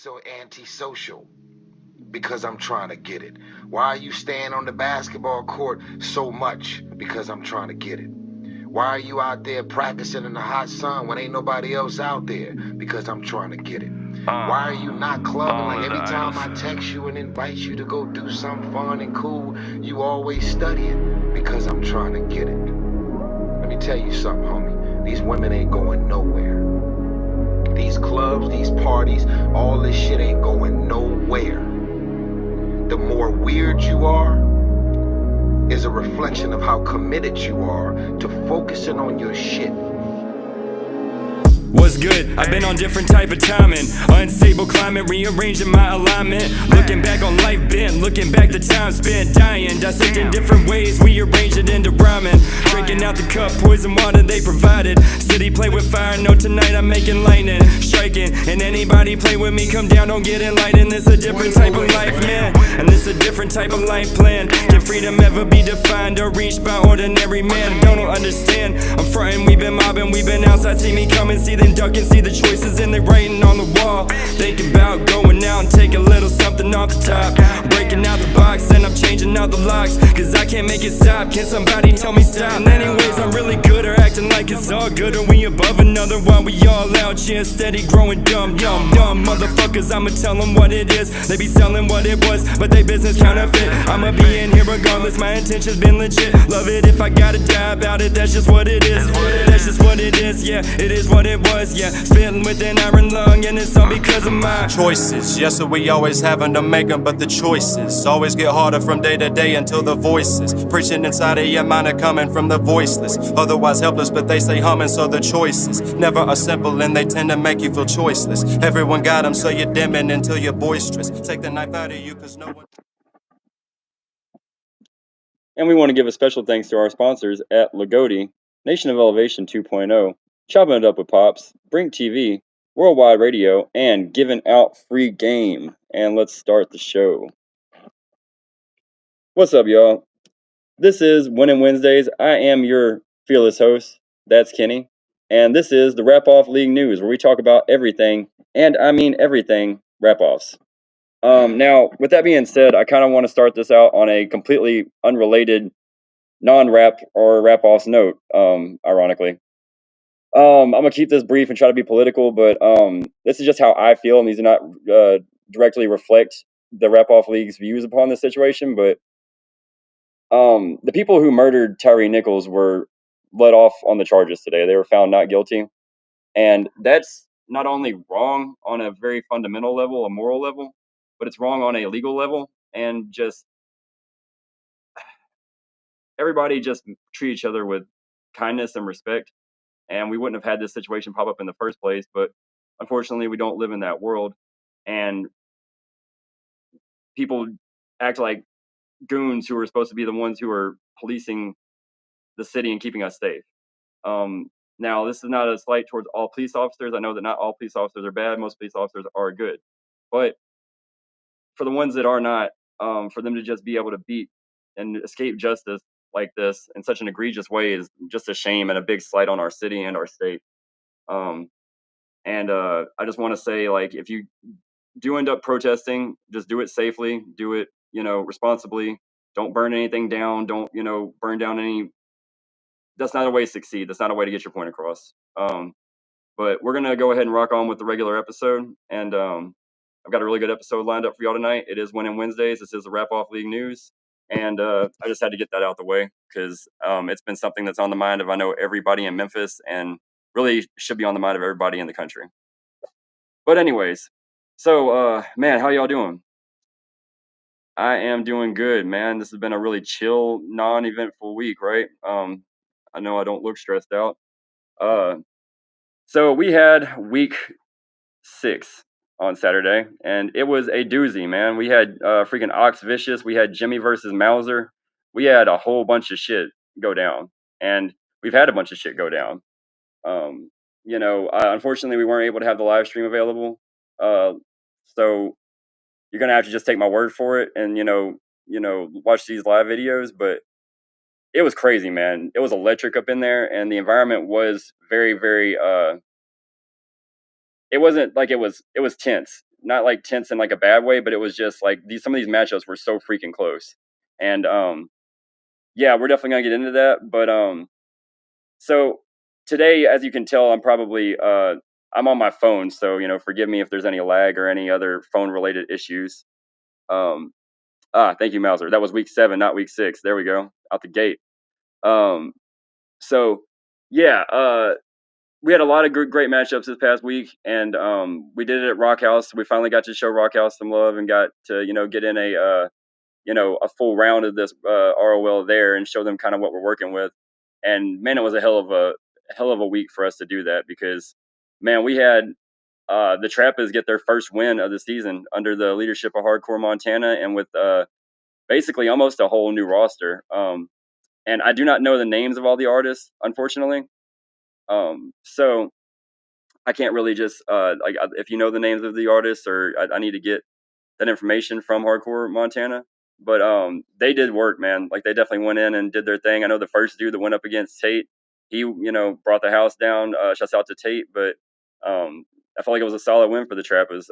so antisocial? Because I'm trying to get it. Why are you staying on the basketball court so much? Because I'm trying to get it. Why are you out there practicing in the hot sun when ain't nobody else out there? Because I'm trying to get it. Why are you not clubbing? Like every time I text you and invite you to go do something fun and cool, you always studying? Because I'm trying to get it. Let me tell you something, homie. These women ain't going nowhere. These clubs, these parties, all this shit ain't going nowhere. The more weird you are is a reflection of how committed you are to focusing on your shit. What's good? I've been on different type of timing, unstable climate, rearranging my alignment. Looking back on life bent, looking back the time spent dying, dissecting different ways, rearrange it into rhyming. Drinking out the cup, poison water they provided. City play with fire, no tonight I'm making lightning. Striking, and anybody play with me, come down, don't get enlightened. This a different type of life, man, and this a different type of life plan. Can freedom ever be defined or reached by ordinary man? Don't understand, I'm frontin', we been mobbing, we been outside, see me come and see them duck and see the choices and they writing on the wall. Thinking about going out and take a little something off the top, breaking out the box and I'm changing out the locks, cause I can't make it stop. Can somebody tell me stop? And anyways, I'm really good at acting like it's all good, or we above another while we all out here steady growing dumb. Dumb motherfuckers, I'ma tell them what it is. They be selling what it was, but they business counterfeit. I'ma be in here regardless, my intentions been legit. Love it if I gotta die about it, that's just what it is. That's just what it is, yeah, it is what it was, yeah. Spitting with an iron lung and it's all because of my choices. Yes, so we always having to make them, but the choices always get harder from day to day until the voices preaching inside of your mind are coming from the voiceless, otherwise helpless, but they stay humming. So the choices never are simple and they tend to make you feel choiceless. Everyone got them, so you're dimming until you're boisterous. Take the knife out of you, cause no one. And we want to give a special thanks to our sponsors at Lagodi, Nation of Elevation 2.0, Chopping It Up with Pops, Brink TV, Worldwide Radio, and giving out free game. And let's start the show. What's up, y'all? This is Winning Wednesdays. I am your fearless host, ThatsKenny, and this is the Rap-Off League News, where we talk about everything, and I mean everything, rap-offs. Now, with that being said, I kind of want to start this out on a completely unrelated, non-rap or rap-offs note, ironically. I'm going to keep this brief and try to be political, but this is just how I feel, and these do not directly reflect the Rap-Off League's views upon this situation, but the people who murdered Tyree Nichols were let off on the charges today. They were found not guilty, and that's not only wrong on a very fundamental level, a moral level, but it's wrong on a legal level, and just everybody just treat each other with kindness and respect, and we wouldn't have had this situation pop up in the first place. But unfortunately, we don't live in that world, and people act like goons who are supposed to be the ones who are policing the city and keeping us safe. Now, this is not a slight towards all police officers. I know that not all police officers are bad. Most police officers are good. But for the ones that are not, for them to just be able to beat and escape justice like this in such an egregious way is just a shame and a big slight on our city and our state. I just want to say, like, if you do end up protesting, just do it safely, do it, responsibly. Don't burn anything down. Don't, burn down any. That's not a way to succeed. That's not a way to get your point across. But we're gonna go ahead and rock on with the regular episode, and I've got a really good episode lined up for y'all tonight. It is Winning Wednesdays. This is the Rap-Off League News, and I just had to get that out the way because it's been something that's on the mind of, I know, everybody in Memphis, and really should be on the mind of everybody in the country. But anyways, so man, how y'all doing? I am doing good, man. This has been a really chill, non-eventful week, right? I know I don't look stressed out. So we had week 6 on Saturday, and it was a doozy, man. We had freaking Ox Vicious. We had Jimmy versus Mauser. We had a whole bunch of shit go down, and we've had a bunch of shit go down. Unfortunately, we weren't able to have the live stream available. So you're gonna have to just take my word for it, and watch these live videos. But it was crazy, man. It was electric up in there, and the environment was very, very. It wasn't like it was tense. not like tense in like a bad way, but it was just like some of these matchups were so freaking close. And yeah, we're definitely gonna get into that. But so today, as you can tell, I'm on my phone, so forgive me if there's any lag or any other phone related issues. Um, thank you, Mauser. That was week 7, not week 6. There we go, out the gate. Um, so yeah, we had a lot of great matchups this past week, and we did it at Rock House. We finally got to show Rock House some love and got to get in a full round of this ROL there and show them kind of what we're working with. And man, it was a hell of a week for us to do that, because man, we had the Trappas get their first win of the season under the leadership of Hardcore Montana, and with basically almost a whole new roster. And I do not know the names of all the artists, unfortunately. So I can't really just like, if you know the names of the artists, or I need to get that information from Hardcore Montana. But they did work, man. Like, they definitely went in and did their thing. I know the first dude that went up against Tate, he brought the house down. Shouts out to Tate, but I felt like it was a solid win for the Trappas.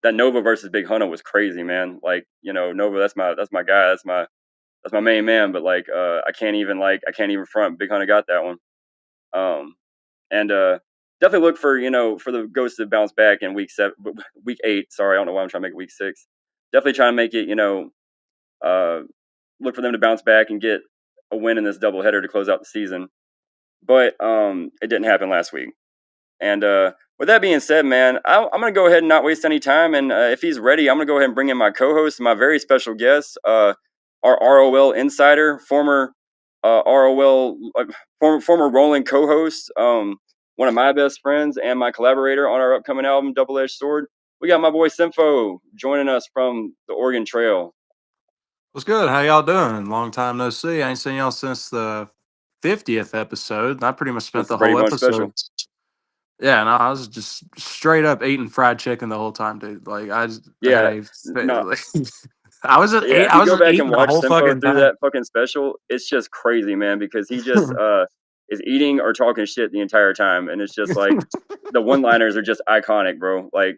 That Nova versus Big Hunter was crazy, man. Like, Nova, that's my guy. That's my main man. But like, I can't even front. Big Hunter got that one. And definitely look for the Ghosts to bounce back in week 8. Sorry, I don't know why I'm trying to make it week 6. Definitely trying to make it, look for them to bounce back and get a win in this doubleheader to close out the season. But it didn't happen last week. And with that being said, man, I'm going to go ahead and not waste any time. And if he's ready, I'm going to go ahead and bring in my co-host, my very special guest, our ROL insider, former ROL, former Rolling co-host, one of my best friends and my collaborator on our upcoming album, Double Edged Sword. We got my boy Sympho joining us from the Oregon Trail. What's good? How y'all doing? Long time no see. I ain't seen y'all since the 50th episode. I pretty much spent Since the the Brady whole Bunch special. episode. Yeah, and I was just straight up eating fried chicken the whole time, dude. Like, I just had Yeah, a. no, I was just yeah. If I you was go just back and eating the watch whole Sympho fucking through time. that fucking special, it's just crazy, man, because he just is eating or talking shit the entire time, and it's just like the one-liners are just iconic, bro. Like,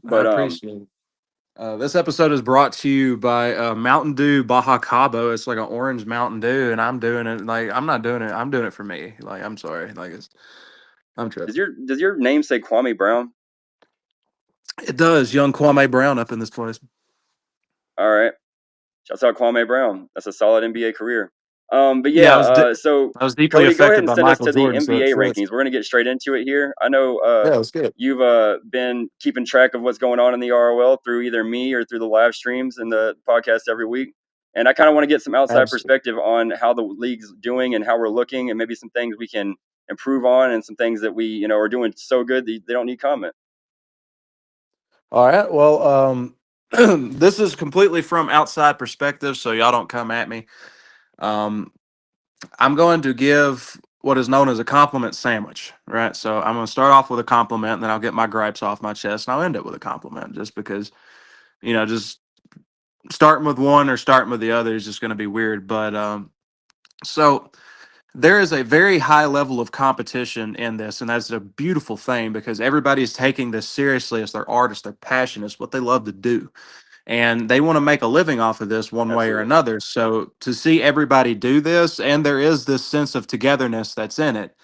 I but appreciate it. This episode is brought to you by Mountain Dew Baja Cabo. It's like an orange Mountain Dew, and I'm doing it. Like, I'm not doing it. I'm doing it for me. Like, I'm sorry. Like, I'm does tripping. your name say Kwame Brown? It does. Young Kwame Brown up in this place. All right. Shouts out Kwame Brown. That's a solid NBA career. But Yeah, yeah, so I was deeply Cody, go ahead affected and by send us Michael to the Jordan, so it NBA fits. rankings. We're gonna get straight into it here. I know Yeah, let's get it. you've been keeping track of what's going on in the ROL through either me or through the live streams and the podcast every week. And I kind of want to get some outside Absolutely. perspective on how the league's doing and how we're looking, and maybe some things we can improve on, and some things that we are doing so good that they don't need comment. All right. Well, this is completely from outside perspective, so y'all don't come at me. Um, I'm going to give what is known as a compliment sandwich, right? So I'm going to start off with a compliment, and then I'll get my gripes off my chest, and I'll end it with a compliment, just because, just starting with one or starting with the other is just going to be weird. But so there is a very high level of competition in this, and that's a beautiful thing because everybody's taking this seriously as their artist, their passion, it's what they love to do. And they want to make a living off of this one way or Absolutely. another. So to see everybody do this, and there is this sense of togetherness that's in it,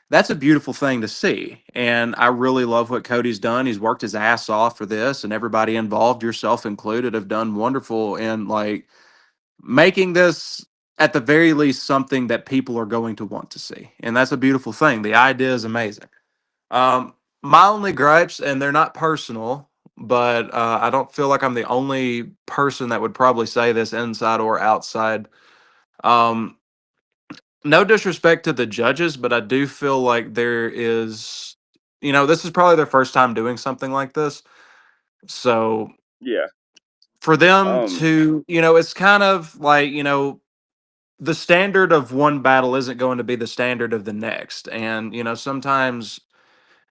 that's a beautiful thing to see. And I really love what Cody's done. He's worked his ass off for this, and everybody involved, yourself included, have done wonderful in like making this at the very least something that people are going to want to see. And that's a beautiful thing. The idea is amazing. My only gripes, and they're not personal, but I don't feel like I'm the only person that would probably say this inside or outside. Um, no disrespect to the judges, but I do feel like there is, this is probably their first time doing something like this. So Yeah. for them Um. to, it's kind of like, the standard of one battle isn't going to be the standard of the next. And, sometimes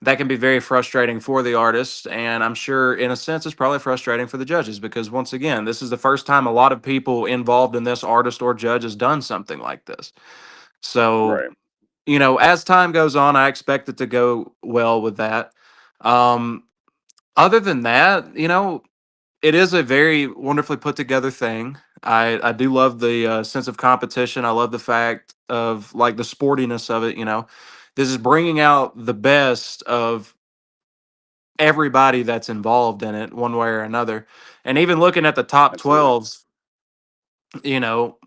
that can be very frustrating for the artist. And I'm sure, in a sense, it's probably frustrating for the judges because, once again, this is the first time a lot of people involved in this, artist or judge, has done something like this. So, Right. as time goes on, I expect it to go well with that. Other than that, it is a very wonderfully put together thing. I do love the sense of competition. I love the fact of like the sportiness of it. This is bringing out the best of everybody that's involved in it, one way or another. And even looking at the top Absolutely. 12s, you know,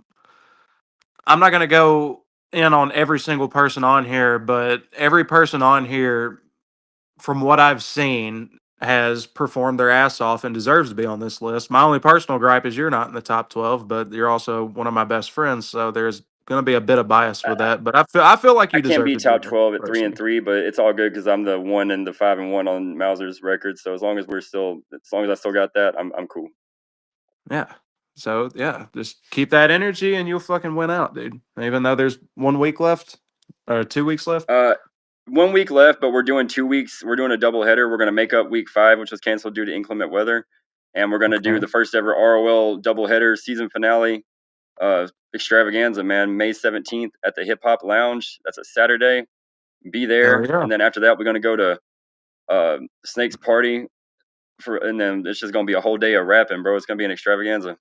I'm not going to go in on every single person on here, but every person on here, from what I've seen, has performed their ass off and deserves to be on this list. My only personal gripe is you're not in the top 12, but you're also one of my best friends, so there's going to be a bit of bias with that. But I feel like I you can't deserve be to be top there 12 at personally. 3-3, but it's all good because I'm the 1 and the 5-1 on Mauser's record. So as long as I still got that, I'm cool. Yeah. So yeah, just keep that energy and you'll fucking win out, dude. Even though there's 1 week left or 2 weeks left. 1 week left, but we're doing 2 weeks. We're doing a double header. We're gonna make up week 5, which was canceled due to inclement weather, and we're gonna do Okay. the first ever ROL double header season finale extravaganza, man. May 17th at the Hip Hop Lounge. That's a Saturday. Be Hell there, yeah. and then after that, we're gonna go to Snake's party and then it's just gonna be a whole day of rapping, bro. It's gonna be an extravaganza.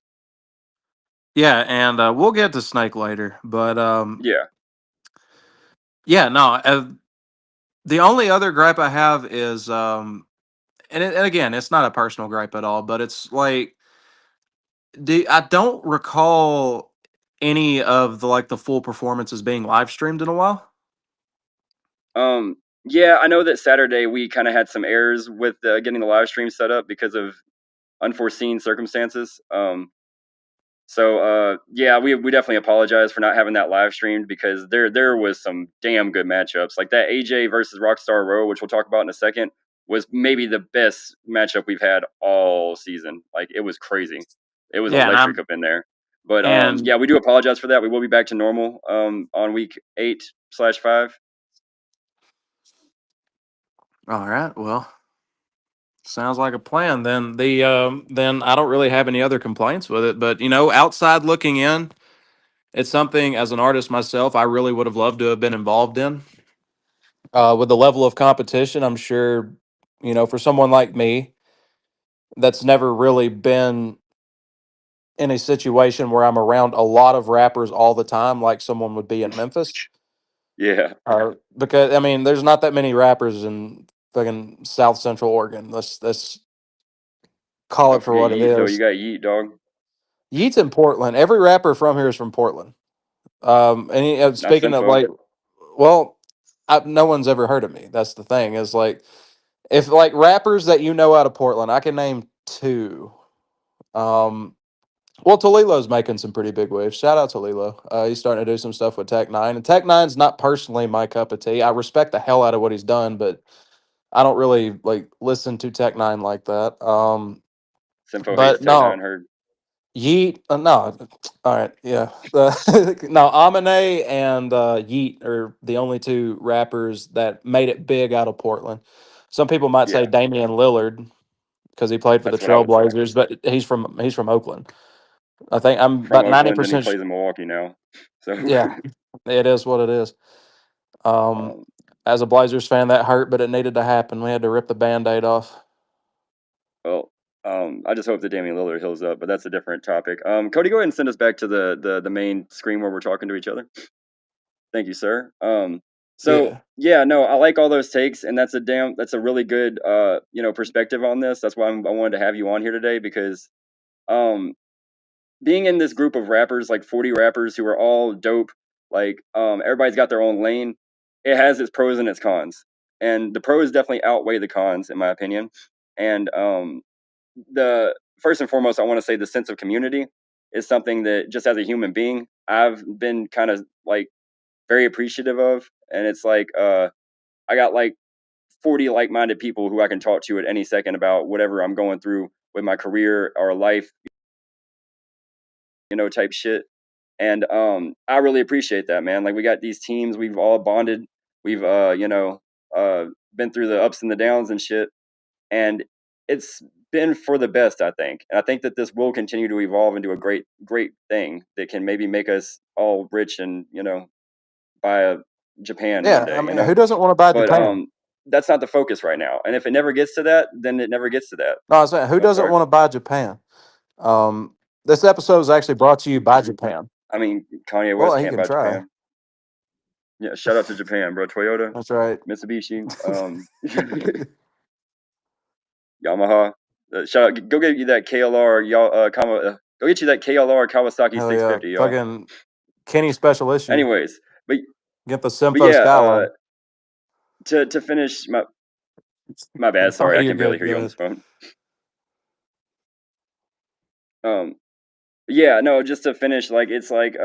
Yeah, and we'll get to Snake later, but Yeah. yeah, no. The only other gripe I have is and again, it's not a personal gripe at all, but it's like I don't recall any of the full performances being live streamed in a while. Yeah, I know that Saturday we kind of had some errors with getting the live stream set up because of unforeseen circumstances. So yeah, we definitely apologize for not having that live streamed because there was some damn good matchups. Like that AJ versus Rockstar Row, which we'll talk about in a second, was maybe the best matchup we've had all season. Like it was crazy. It was Yeah, and electric I'm up in there. But and yeah, we do apologize for that. We will be back to normal on week 8/5. all right. Well, sounds like a plan. Then I don't really have any other complaints with it. But outside looking in, it's something as an artist myself I really would have loved to have been involved in. With the level of competition, I'm sure for someone like me that's never really been in a situation where I'm around a lot of rappers all the time, like someone would be in Memphis. Yeah. Because I mean, there's not that many rappers in fucking South Central Oregon. Let's call Don't it for forget what it Yeet though. You is. got Yeet, dog. Yeat's in Portland. Every rapper from here is from Portland. Nice Speaking of info. like, well, no one's ever heard of me. That's the thing. Is like, if like rappers that out of Portland, I can name two. Um, well, Tolilo's making some pretty big waves. Shout out to Lilo. He's starting to do some stuff with Tech Nine, and Tech Nine's not personally my cup of tea. I respect the hell out of what he's done, but I don't really like listen to Tech Nine like that. Info hates But Tech Nine. no, Heard. Yeet. No, all right, yeah. No, Amine and Yeet are the only two rappers that made it big out of Portland. Some people might say Yeah, Damian Lillard because he played for the that's what I would say. Trailblazers, but he's from Oakland. I think I'm From about ninety Oakland, then he percent. plays in Milwaukee now. So, Yeah, it is what it is. Um, um, as a Blazers fan, that hurt, but it needed to happen. We had to rip the Band-Aid off. well, I just hope that Damian Lillard heals up, but that's a different topic. Cody, go ahead and send us back to the main screen where we're talking to each other. Thank you, sir. So Yeah. yeah, no, I like all those takes, and that's a really good perspective on this. That's why I wanted to have you on here today because being in this group of rappers, like 40 rappers who are all dope, like everybody's got their own lane. It has its pros and its cons, and the pros definitely outweigh the cons, in my opinion. And the first and foremost, I want to say the sense of community is something that just as a human being, I've been kind of like very appreciative of, and it's like I got like 40 like-minded people who I can talk to at any second about whatever I'm going through with my career or life, type shit. And I really appreciate that, man. Like we got these teams, we've all bonded, we've been through the ups and the downs and shit, and it's been for the best, I think. And I think that this will continue to evolve into a great thing that can maybe make us all rich and buy a Japan one Yeah, I day, mean, who doesn't want to buy But Japan? that's not the focus right now. And if it never gets to that, then it never gets to that. No, I was saying, who doesn't Sorry. want to buy Japan? This episode is actually brought to you by Japan. I mean, Kanye Well, West he can't can buy try. Japan. Yeah, shout out to Japan, bro. Toyota, That's right. Mitsubishi, Yamaha. Shout out, go get you that KLR, go get you that KLR Kawasaki Hell 650, yeah. y'all. Fucking Kenny special issue. Anyways, but Get the Simpo yeah, Skyline. to finish my bad. Sorry, I You're can barely good. hear Go you on this ahead. phone. Yeah, no, just to finish, like it's like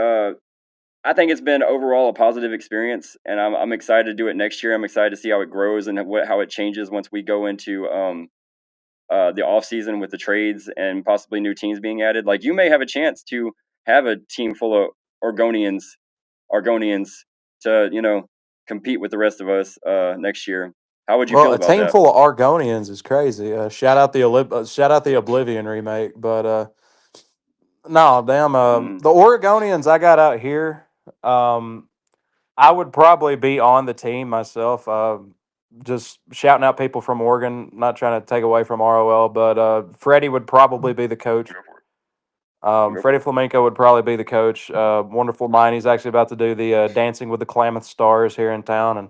I think it's been overall a positive experience, and I'm excited to do it next year. I'm excited to see how it grows and how it changes once we go into the off season with the trades and possibly new teams being added. Like you may have a chance to have a team full of Argonians to compete with the rest of us next year. How would you Well, feel a about team that? full of Argonians is crazy. Shout out the Oblivion remake, but no, damn. Mm, The Oregonians I got out here. I would probably be on the team myself. Just shouting out people from Oregon. Not trying to take away from ROL, but Freddie would probably be the coach. go for it. Go Freddie for it. Flamenco would probably be the coach. Wonderful mind. He's actually about to do the Dancing with the Klamath Stars here in town, and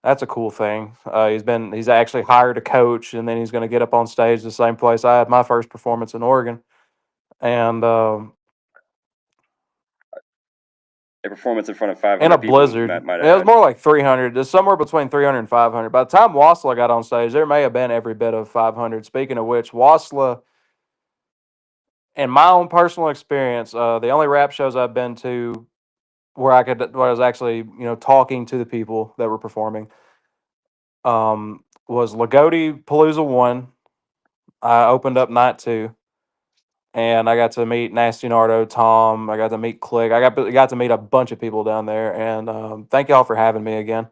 that's a cool thing. He's actually hired a coach, and then he's going to get up on stage the same place I had my first performance in Oregon, and A performance in front of in a 500 people, blizzard. might It was add. more like 300. It's somewhere between 300 and 500. By the time Wassler got on stage, there may have been every bit of 500. Speaking of which, Wassler, in my own personal experience, the only rap shows I've been to where I was actually talking to the people that were performing was Lagodi Palooza 1. I opened up night 2. And I got to meet Nasty Nardo, Tom. I got to meet Click. I got to meet a bunch of people down there. And thank y'all for having me again.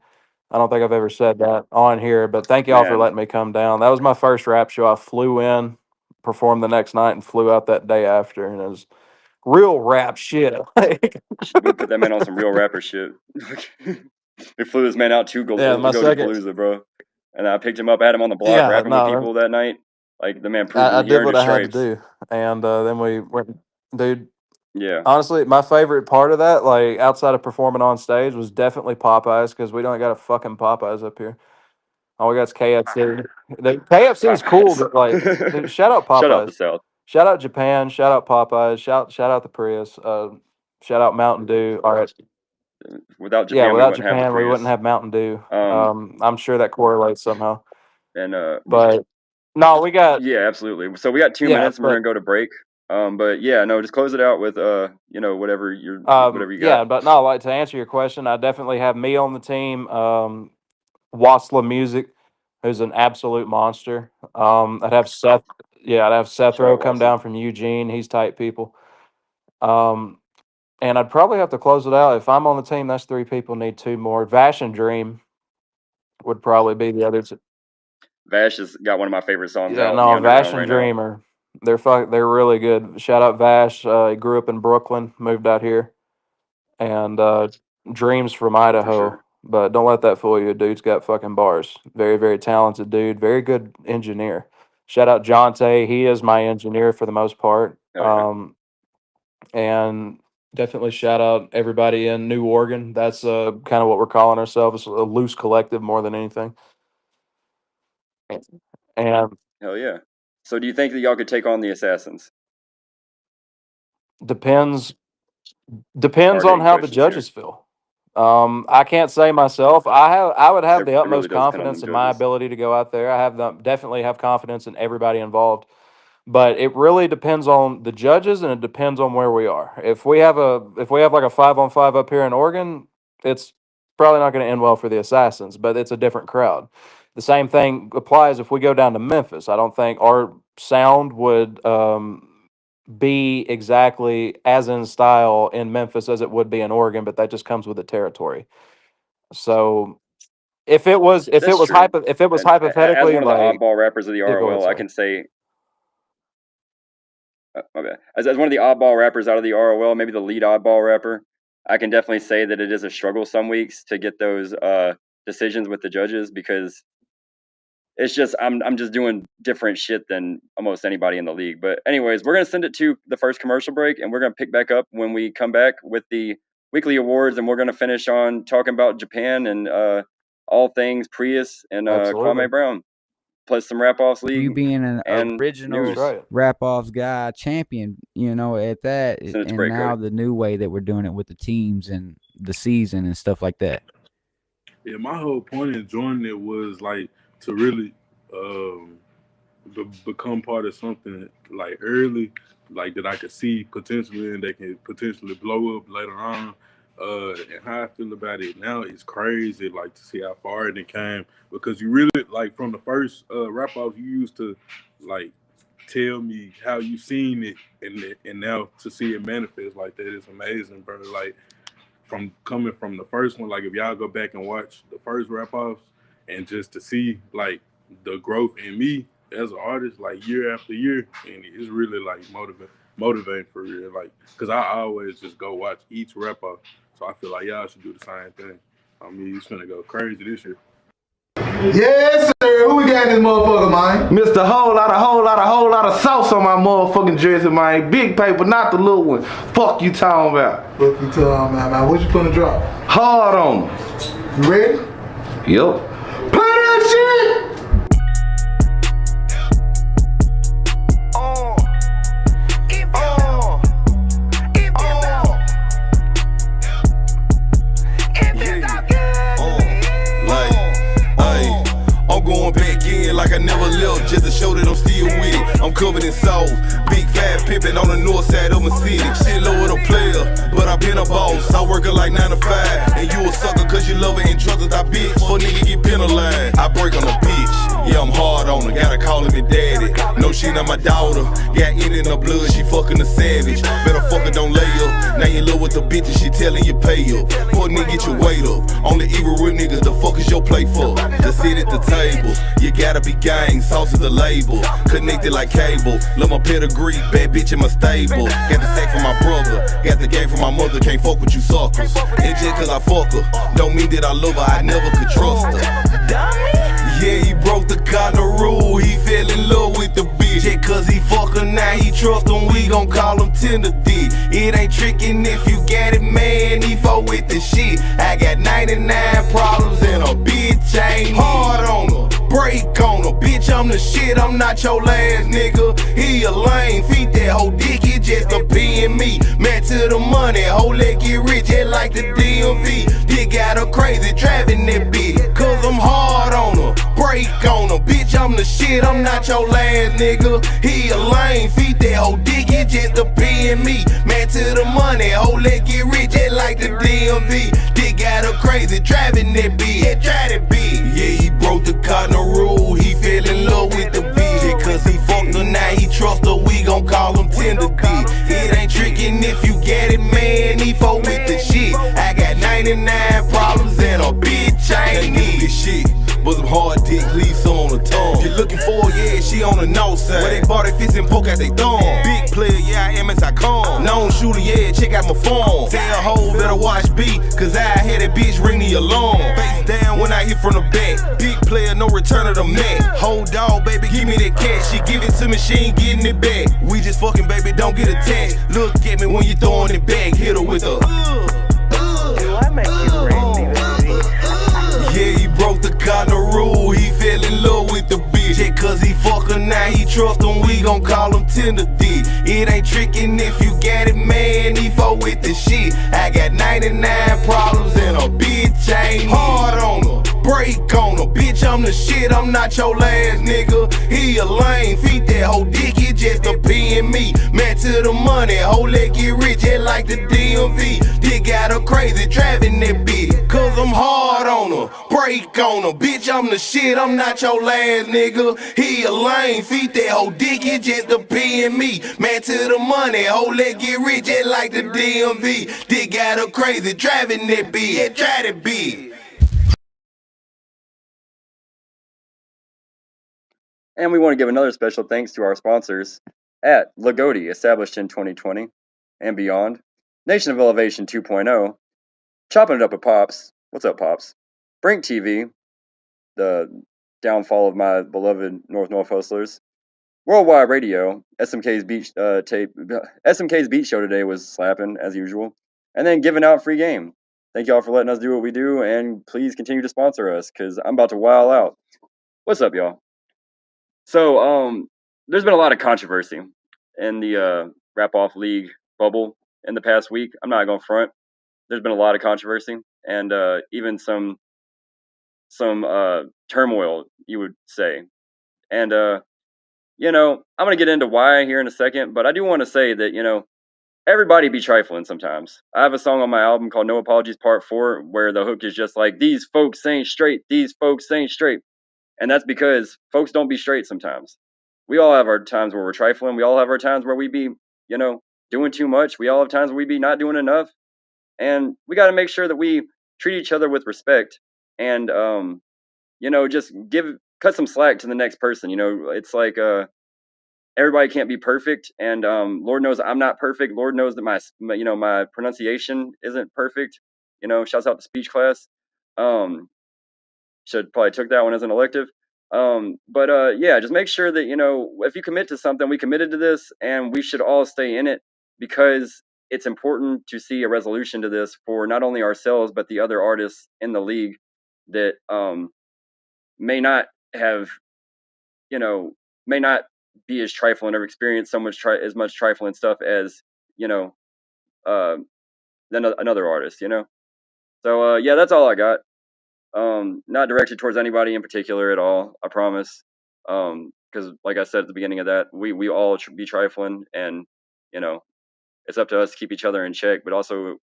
I don't think I've ever said that on here, but thank y'all for Man, letting me come down. That was my first rap show. I flew in, performed the next night, and flew out that day after. And it was real rap shit. Like, we put that man on some real rapper shit. We flew this man out to yeah, my go to second. Palooza, bro. And I picked him up, had him on the block, Yeah, rapping with no, people that night. Like the man proved I he did earned what his I had to stripes. do, and then we went, dude. Yeah, Honestly, my favorite part of that, like outside of performing on stage, was definitely Popeyes because we don't got a fucking Popeyes up here. All we got is KFC. The KFC is cool, but like, dude, Popeyes. shout out Shout out the Popeyes, South. shout out Japan, shout out Popeyes, shout out the Prius, shout out Mountain Dew. All right, Without yeah, Japan, we without wouldn't have the Japan, we wouldn't Prius. have Mountain Dew. Um, I'm sure that correlates somehow, and but no, we got yeah, absolutely. So we got 2 minutes, and we're but gonna go to break. But yeah, no, just close it out with whatever you got. yeah, but no, like to answer your question, I definitely have me on the team. Wasla Music, who's an absolute monster. I'd have Seth. Yeah, I'd have Seth Shout Rowe out come Wassel. down from Eugene. He's tight people. Um, and I'd probably have to close it out. If I'm on the team, that's 3 people. Need 2 more. Vash and Dream would probably be the others. Vash has got one of my favorite songs Yeah, out in the no, Vash underground and right now. Dream they're really good. Shout out Vash. He grew up in Brooklyn, moved out here, and Dreams from For Idaho. sure. But don't let that fool you. Dude's got fucking bars. Very, very talented dude. Very good engineer. Shout out Jonte. He is my engineer for the most part. Hell yeah. And definitely shout out everybody in New Oregon. That's kind of what we're calling ourselves, a loose collective more than anything. And Hell yeah. So do you think that y'all could take on the Assassins? depends Hard on hitting how the questions judges here. feel. I can't say myself. I would have It the really utmost does depend on confidence them in my judges. ability to go out there. Definitely have confidence in everybody involved. But it really depends on the judges, and it depends on where we are. If we have like a 5-on-5 up here in Oregon, it's probably not going to end well for the Assassins. But it's a different crowd. The same thing applies if we go down to Memphis. I don't think our sound would be exactly as in style in Memphis as it would be in Oregon, but that just comes with the territory. So That's true. if it was And as hypothetically one of the like, oddball rappers of the yeah, go ahead, ROL, I sorry. can say, my bad. As one of the oddball rappers out of the ROL, maybe the lead oddball rapper, I can definitely say that it is a struggle some weeks to get those decisions with the judges because it's just I'm just doing different shit than almost anybody in the league. But anyways, we're gonna send it to the first commercial break, and we're gonna pick back up when we come back with the weekly awards, and we're gonna finish on talking about Japan and all things Prius and Kwame Brown, plus some RapOffs league. You being an and original news. RapOffs guy, champion, at that, and break, now Cody. the new way that we're doing it with the teams and the season and stuff like that. Yeah, my whole point in joining it was like to really become part of something like early, like that I could see potentially and they can potentially blow up later on. And how I feel about it now is crazy, like to see how far it came, because you really, like, from the first RapOffs, you used to like tell me how you seen it, and now to see it manifest like that is amazing, bro. Like, from coming from the first one, like if y'all go back and watch the first RapOffs, and just to see like the growth in me as an artist, like year after year, and it's really like motivating for real. Like, cause I always just go watch each RapOff, so I feel like y'all should do the same thing. I mean, it's gonna go crazy this year. Yes, sir. Who we got in this motherfucker, man? Mr. Whole lot of sauce on my motherfucking jersey, man. Big paper, not the little one. Fuck you talking about? Fuck you talking about, man. What you finna drop? Hard on them. You ready? Yep. Play that shit! Like I never left, just to show that I'm still with it. I'm covered in soul, big fat pimpin' on the north side of my city. Shit low with a player, but I been a boss. I work her like 9 to 5, and you a sucker cause you love her and trust her, that bitch. For nigga get penalized, I break on a bitch. Yeah, I'm hard on her, gotta call me daddy. No, she not my daughter, got it in her blood, she fucking a savage. Better fuck her, don't lay up. Now you in love with the bitch and she telling you pay up. Fuck nigga, get your weight up. Only evil real niggas, the fuck is your play for? To sit at the table, you gotta be gang, sauce is the label. Connected like cable, love my pedigree, bad bitch in my stable. Got the sack from my brother, got the game from my mother. Can't fuck with you suckers. And just cause I fuck her, don't mean that I love her, I never could trust her. Yeah, he broke the cardinal rule, he fell in love with the bitch. Just cause he fuck her, now he trust him, we gon' call him tender dick. It ain't trickin' if you got it, man, he fuck with the shit. I got 99 problems and a bitch ain't hard on her, break on her. Bitch, I'm the shit, I'm not your last nigga. He a lame, feed that whole dick, it just a P and me. Man to the money, whole leg get rich, just like the DMV. Dick got her crazy, driving that bitch, cause I'm hard on her, break on her. Bitch, I'm the shit, I'm not your last nigga. He a lame, feed that whole dick, it just a P and me. Man to the money, whole leg get rich, just like the DMV. Dick got her crazy, driving that bitch, yeah, try that bitch. Yeah, he broke the cardinal rule, he fell in love with the bitch. Yeah, cause he fucked her, now he trust her, we gon' call him tender dick. It ain't trickin' if you get it, man, he fuck with the shit. I got 99 problems and a bitch ain't need this shit. But some hard dick, leave some on the tongue. You're looking for, yeah, she on the north side, where they bought it, fits and poke out they thumb. Big player, yeah, I am as I come. Known shooter, yeah, check out my phone. Tell hoe better watch B, cause I had that bitch ring the alarm. Face down when I hit from the back. Big player, no return of the mat. Hold dog, baby, give me that cash. She give it to me, she ain't getting it back. We just fucking, baby, don't get attached. Look at me when you throwing it back. Hit her with a Do I make you ready, baby? Yeah, he broke the cardinal rule, he fell in love with the bitch. Yeah, cause he fuck her, now he trust him, we gon' call him tender dick. It ain't trickin' if you got it, man, he fuck with the shit. I got 99 problems and a bitch ain't hard on her, break on her. Bitch, I'm the shit, I'm not your last nigga. He a lame, feed that whole dick, it just a P and me. Man to the money, whole leg get rich, just like the DMV. Dick got her crazy, driving that bitch, cause I'm hard on her, break on her. Bitch, I'm the shit, I'm not your last nigga. He a lame, feed that whole dick, it just a P and me. Man to the money, whole leg get rich, just like the DMV. Dick got her crazy, driving that bitch, yeah, try that bitch. And we want to give another special thanks to our sponsors at Lagodi, established in 2020 and beyond, Nation of Elevation 2.0, Chopping It Up with Pops, what's up, Pops? Brink TV, the downfall of my beloved North Hustlers. Worldwide Radio, SMK's SMK's beat show today was slapping as usual, and then giving out free game. Thank y'all for letting us do what we do, and please continue to sponsor us because I'm about to wild out. What's up, y'all? So, there's been a lot of controversy in the rap-off league bubble in the past week. I'm not going to front. There's been a lot of controversy and even some turmoil, you would say. And I'm going to get into why here in a second, but I do want to say that, everybody be trifling sometimes. I have a song on my album called No Apologies Part 4 where the hook is just like, these folks ain't straight, these folks ain't straight. And that's because folks don't be straight sometimes. We all have our times where we're trifling. We all have our times where we be, doing too much. We all have times where we be not doing enough. And we got to make sure that we treat each other with respect and, just cut some slack to the next person. It's like, everybody can't be perfect. And, Lord knows I'm not perfect. Lord knows that my pronunciation isn't perfect. Shouts out to speech class. Should probably took that one as an elective. Just make sure that, if you commit to something, we committed to this and we should all stay in it because it's important to see a resolution to this for not only ourselves, but the other artists in the league that may not have, may not be as trifling or experience so much as much trifling stuff as, than another artist, So, that's all I got. Not directed towards anybody in particular at all, I promise. Because like I said at the beginning of that, we all be trifling, and it's up to us to keep each other in check, but also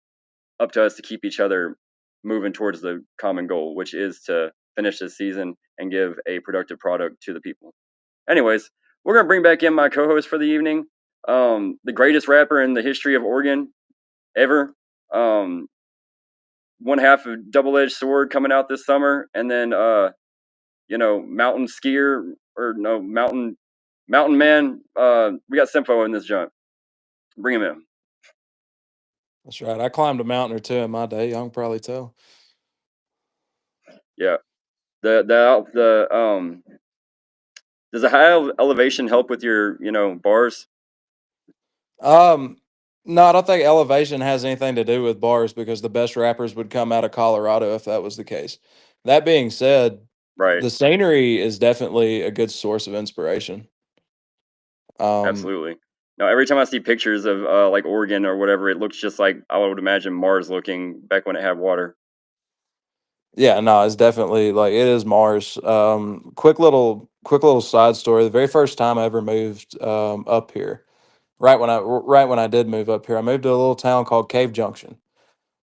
up to us to keep each other moving towards the common goal, which is to finish this season and give a productive product to the people. Anyways, we're gonna bring back in my co-host for the evening, the greatest rapper in the history of Oregon ever. One half of Double-Edged Sword coming out this summer, and then mountain skier or no mountain man. We got Simpo in this joint. Bring him in. That's right. I climbed a mountain or two in my day. Y'all can probably tell. Yeah. The does a high elevation help with your bars? No, I don't think elevation has anything to do with bars because the best rappers would come out of Colorado if that was the case. That being said, Right. the scenery is definitely a good source of inspiration. Absolutely. No, every time I see pictures of like Oregon or whatever, it looks just like I would imagine Mars looking back when it had water. Yeah, no, it's definitely like it is Mars. Quick little side story. The very first time I ever moved up here, right when I did move up here, I moved to a little town called Cave Junction.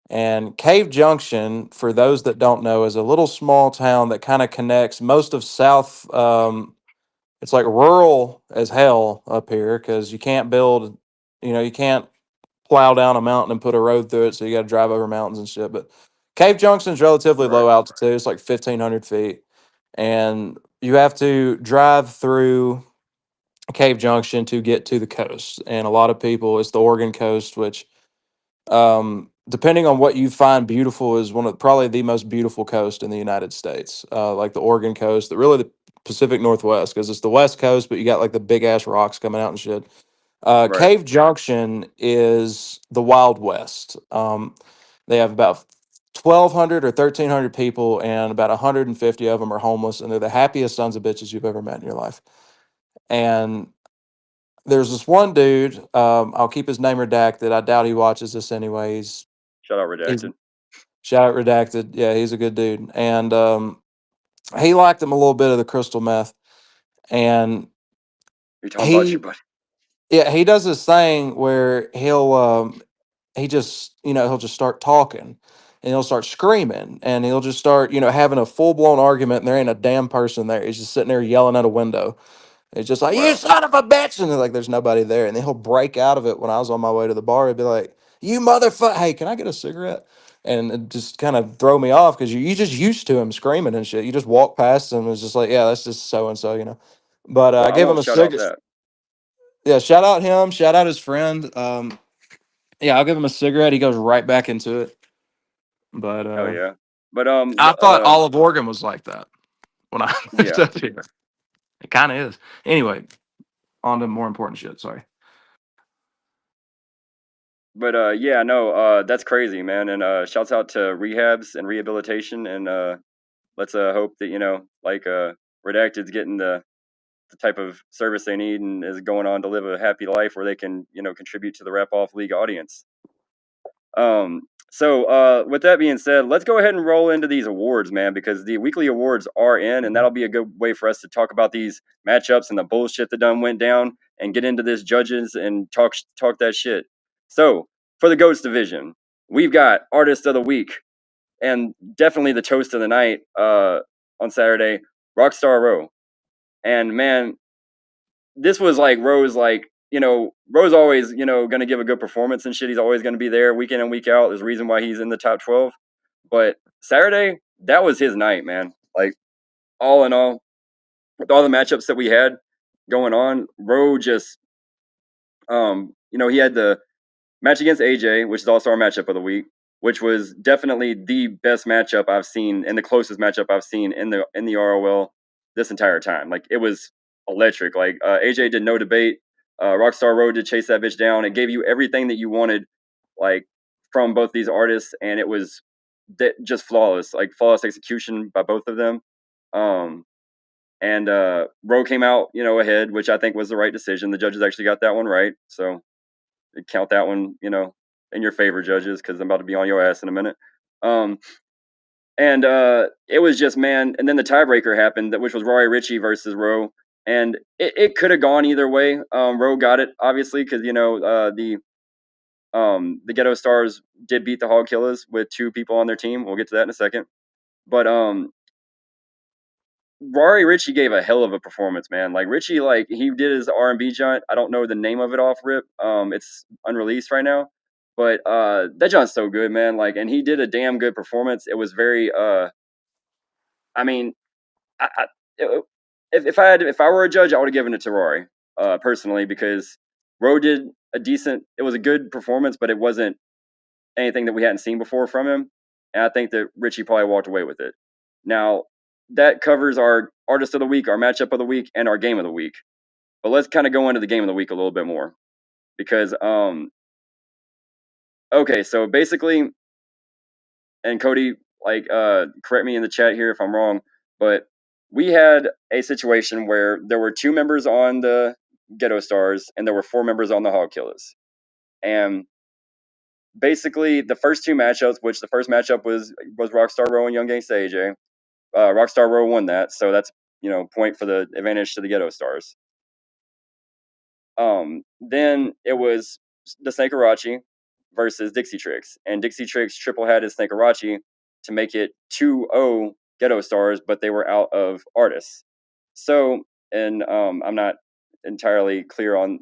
And Cave Junction, for those that don't know, is a little small town that kind of connects most of South. It's like rural as hell up here because you can't build, you can't plow down a mountain and put a road through it, so you got to drive over mountains and shit. But Cave Junction's relatively Right. low altitude; it's like 1,500 feet, and you have to drive through Cave Junction to get to the coast. And a lot of people, it's the Oregon coast, which depending on what you find beautiful, is one of probably the most beautiful coast in the United States. Like the Oregon coast, really the Pacific Northwest, because it's the West Coast, but you got like the big ass rocks coming out and shit. Right. Cave Junction is the Wild West. They have about 1,200 or 1,300 people, and about 150 of them are homeless, and they're the happiest sons of bitches you've ever met in your life. And there's this one dude, I'll keep his name redacted. I doubt he watches this anyways. Shout out He's Redacted. shout out redacted. Yeah, he's a good dude. And he liked him a little bit of the crystal meth. And You're talking about your he buddy. yeah, he does this thing where he just, he'll just start talking and he'll start screaming and he'll just start, having a full blown argument and there ain't a damn person there. He's just sitting there yelling at a window. It's just like, you Wow. son of a bitch. And like, there's nobody there. And then he'll break out of it when I was on my way to the bar. He'd be like, you motherfucker. Hey, can I get a cigarette? And it just kind of throw me off because you just used to him screaming and shit. You just walk past him. And it's just like, yeah, that's just so and so. But Well, I I gave him won't a shout out cigarette. that. Yeah, shout out him. Shout out his friend. Yeah, I'll give him a cigarette. He goes right back into it. But Oh yeah. But I thought all of Oregon was like that. when I moved Yeah. up here. It kind of is. Anyway, on to more important shit. Sorry. But yeah, no, that's crazy, man. And shouts out to rehabs and rehabilitation, and let's hope that like Redacted's getting the type of service they need and is going on to live a happy life where they can contribute to the Rap Off League audience. So with that being said, let's go ahead and roll into these awards, man, because the weekly awards are in, and that'll be a good way for us to talk about these matchups and the bullshit that done went down, and get into this judges and talk that shit. So for the GOATS division, we've got Artist of the Week, and definitely the toast of the night on Saturday, Rockstar Row. And man, this was like Rose, like, Rose always, going to give a good performance and shit. He's always going to be there week in and week out. There's a reason why he's in the top 12. But Saturday, that was his night, man. Like, all in all, with all the matchups that we had going on, Ro just, he had the match against AJ, which is also our matchup of the week, which was definitely the best matchup I've seen and the closest matchup I've seen in the ROL this entire time. Like, it was electric. Like, AJ did no debate. Rockstar Road did chase that bitch down. It gave you everything that you wanted, like, from both these artists, and it was just flawless, like flawless execution by both of them. And Ro came out, ahead, which I think was the right decision. The judges actually got that one right, so count that one, in your favor, judges, because I'm about to be on your ass in a minute. And it was just, man. And then the tiebreaker happened, which was Rory Ritchie versus Ro, and it could have gone either way. Ro got it, obviously, because the Ghetto Stars did beat the Hog Killers with 2 people on their team. We'll get to that in a second. But Rory Ritchie gave a hell of a performance, man. Like, Ritchie, like, he did his R&B joint. I don't know the name of it off rip. It's unreleased right now. But that joint's so good, man. Like, and he did a damn good performance. It was very I mean, I if I were a judge, I would have given it to Rory, personally, because Ro did a decent. It was a good performance, but it wasn't anything that we hadn't seen before from him. And I think that Richie probably walked away with it. Now, that covers our artist of the week, our matchup of the week, and our game of the week. But let's kind of go into the game of the week a little bit more, because okay, so basically, and Cody, like, correct me in the chat here if I'm wrong, but we had a situation where there were 2 members on the Ghetto Stars and there were 4 members on the Hog Killers. And basically, the first 2 matchups, which the first matchup was Rockstar Row and Young Gangsta AJ. Rockstar Row won that, so that's, point for the advantage to the Ghetto Stars. Then it was the Snakerachi versus Dixie Tricks, and Dixie Tricks triple had his Snakerachi to make it 2-0 Ghetto Stars, but they were out of artists. So, and I'm not entirely clear on.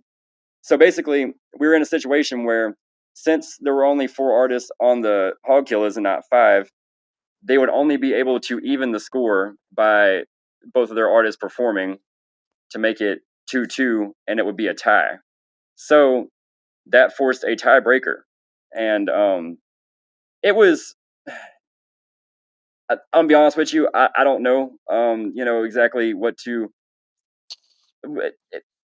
So basically, we were in a situation where, since there were only 4 artists on the Hog Killers and not 5, they would only be able to even the score by both of their artists performing to make it 2-2, and it would be a tie. So that forced a tiebreaker, and it was. I'll be honest with you. I don't know. Exactly what to.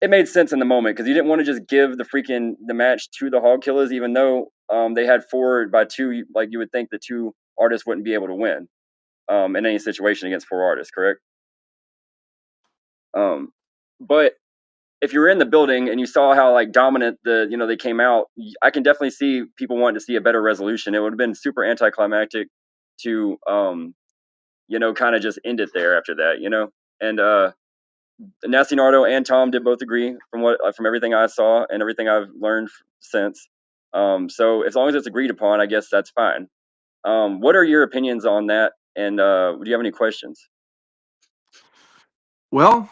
It made sense in the moment because you didn't want to just give the match to the Hog Killers, even though they had 4 by 2. Like, you would think the 2 artists wouldn't be able to win in any situation against 4 artists, correct? But if you were in the building and you saw how, like, dominant they came out, I can definitely see people wanting to see a better resolution. It would have been super anticlimactic to kind of just end it there after that, and Nasty Nardo and Tom did both agree from everything I saw and everything I've learned since. So as long as it's agreed upon, I guess that's fine. What are your opinions on that? And do you have any questions? Well,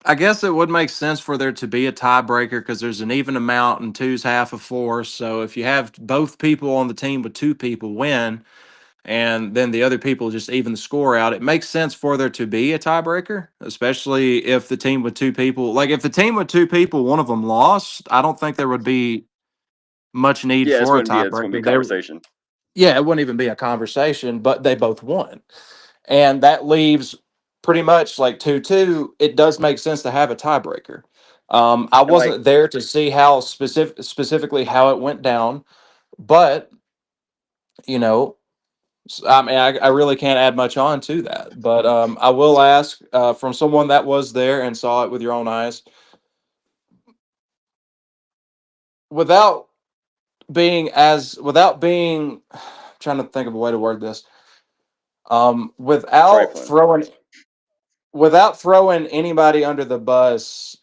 I guess it would make sense for there to be a tiebreaker because there's an even amount and two's half of 4. So if you have both people on the team with 2 people win, and then the other people just even the score out, it makes sense for there to be a tiebreaker, especially if the team with 2 people, like if the team with 2 people, one of them lost, I don't think there would be much need Yeah, for a this wouldn't be a tiebreaker. conversation. Yeah, it wouldn't even be a conversation, but they both won. And that leaves pretty much like 2-2, it does make sense to have a tiebreaker. I And like, wasn't there to see how specifically how it went down, but you know, I mean, I really can't add much on to that. But I will ask from someone that was there and saw it with your own eyes, without without being, I'm trying to think of a way to word this. Without trifling. throwing anybody under the bus,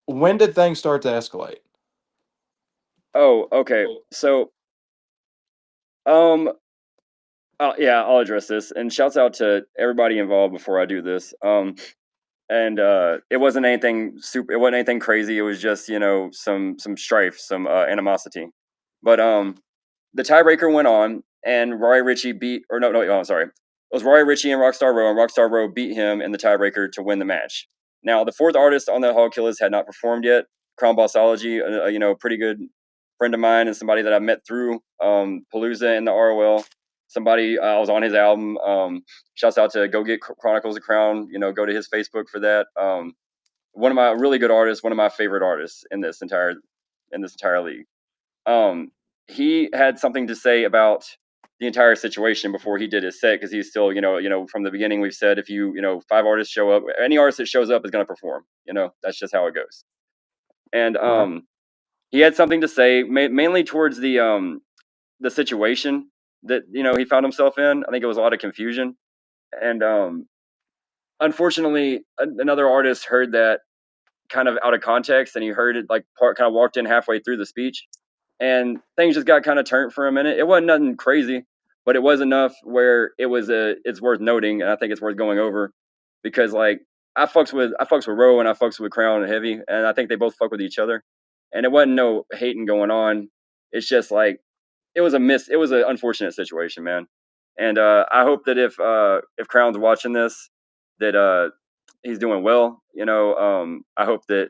when did things start to escalate? Oh, okay. So, um, yeah, I'll address this. And shouts out to everybody involved before I do this. And it wasn't anything super. It wasn't anything crazy. It was just some strife, some animosity. But the tiebreaker went on, and Roy Ritchie beat, or no, oh, sorry, it was Roy Ritchie and Rockstar Row, and Rockstar Row beat him in the tiebreaker to win the match. Now, the fourth artist on the Hog Killers had not performed yet. Crown Bossology, pretty good friend of mine and somebody that I met through Palooza and the ROL. Somebody I was on his album. Shouts out to Go Get Chronicles of Crown. Go to his Facebook for that. One of my really good artists, one of my favorite artists in this entire league. He had something to say about the entire situation before he did his set, because he's still, from the beginning we've said, if five artists show up, any artist that shows up is going to perform. That's just how it goes. And he had something to say, mainly towards the situation that he found himself in. I think it was a lot of confusion, and unfortunately, another artist heard that kind of out of context, and he heard it like kind of walked in halfway through the speech, and things just got kind of turned for a minute. It wasn't nothing crazy, but it was enough where it's worth noting, and I think it's worth going over, because like I fucks with Row, and I fucks with Crown and Heavy, and I think they both fuck with each other, and it wasn't no hating going on. It's just like it was an unfortunate situation, man. And I hope that if Crown's watching this, that he's doing well. I hope that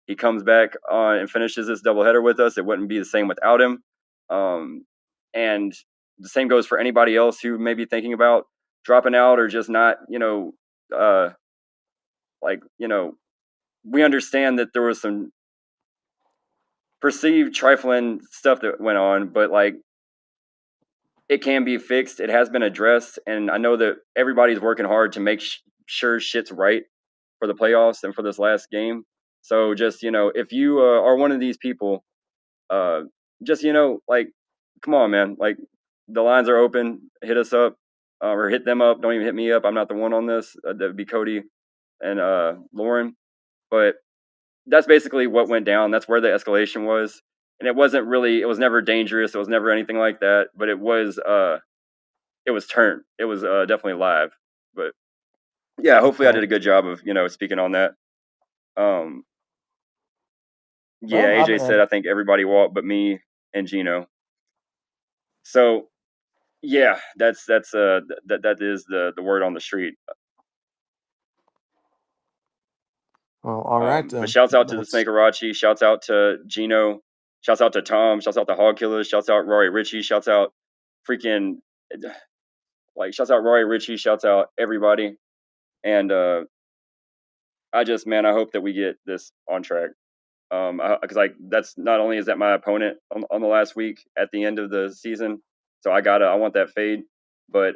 he comes back on and finishes this doubleheader with us. It wouldn't be the same without him. And the same goes for anybody else who may be thinking about dropping out or just not, we understand that there was some perceived trifling stuff that went on, but like it can be fixed. It has been addressed, and I know that everybody's working hard to make sure shit's right for the playoffs and for this last game. So just if you are one of these people, just like, come on, man. Like, the lines are open. Hit us up, or hit them up. Don't even hit me up. I'm not the one on this. That would be Cody and Lauren. But that's basically what went down. That's where the escalation was. And it was never dangerous. It was never anything like that. But it was turned. It was definitely live. But yeah, hopefully I did a good job of, speaking on that. Yeah, Well, I AJ said mean, I think everybody walked but me and Gino. So yeah, that is the word on the street. well, all right But then. shouts out to the Snakerachi, shouts out to Gino, shouts out to Tom, shouts out to Hog Killers, shouts out Rory Ritchie, shouts out freaking shouts out Rory Ritchie, shouts out everybody. And I hope that we get this on track. Because that's not only is that my opponent on the last week at the end of the season, so I want that fade, but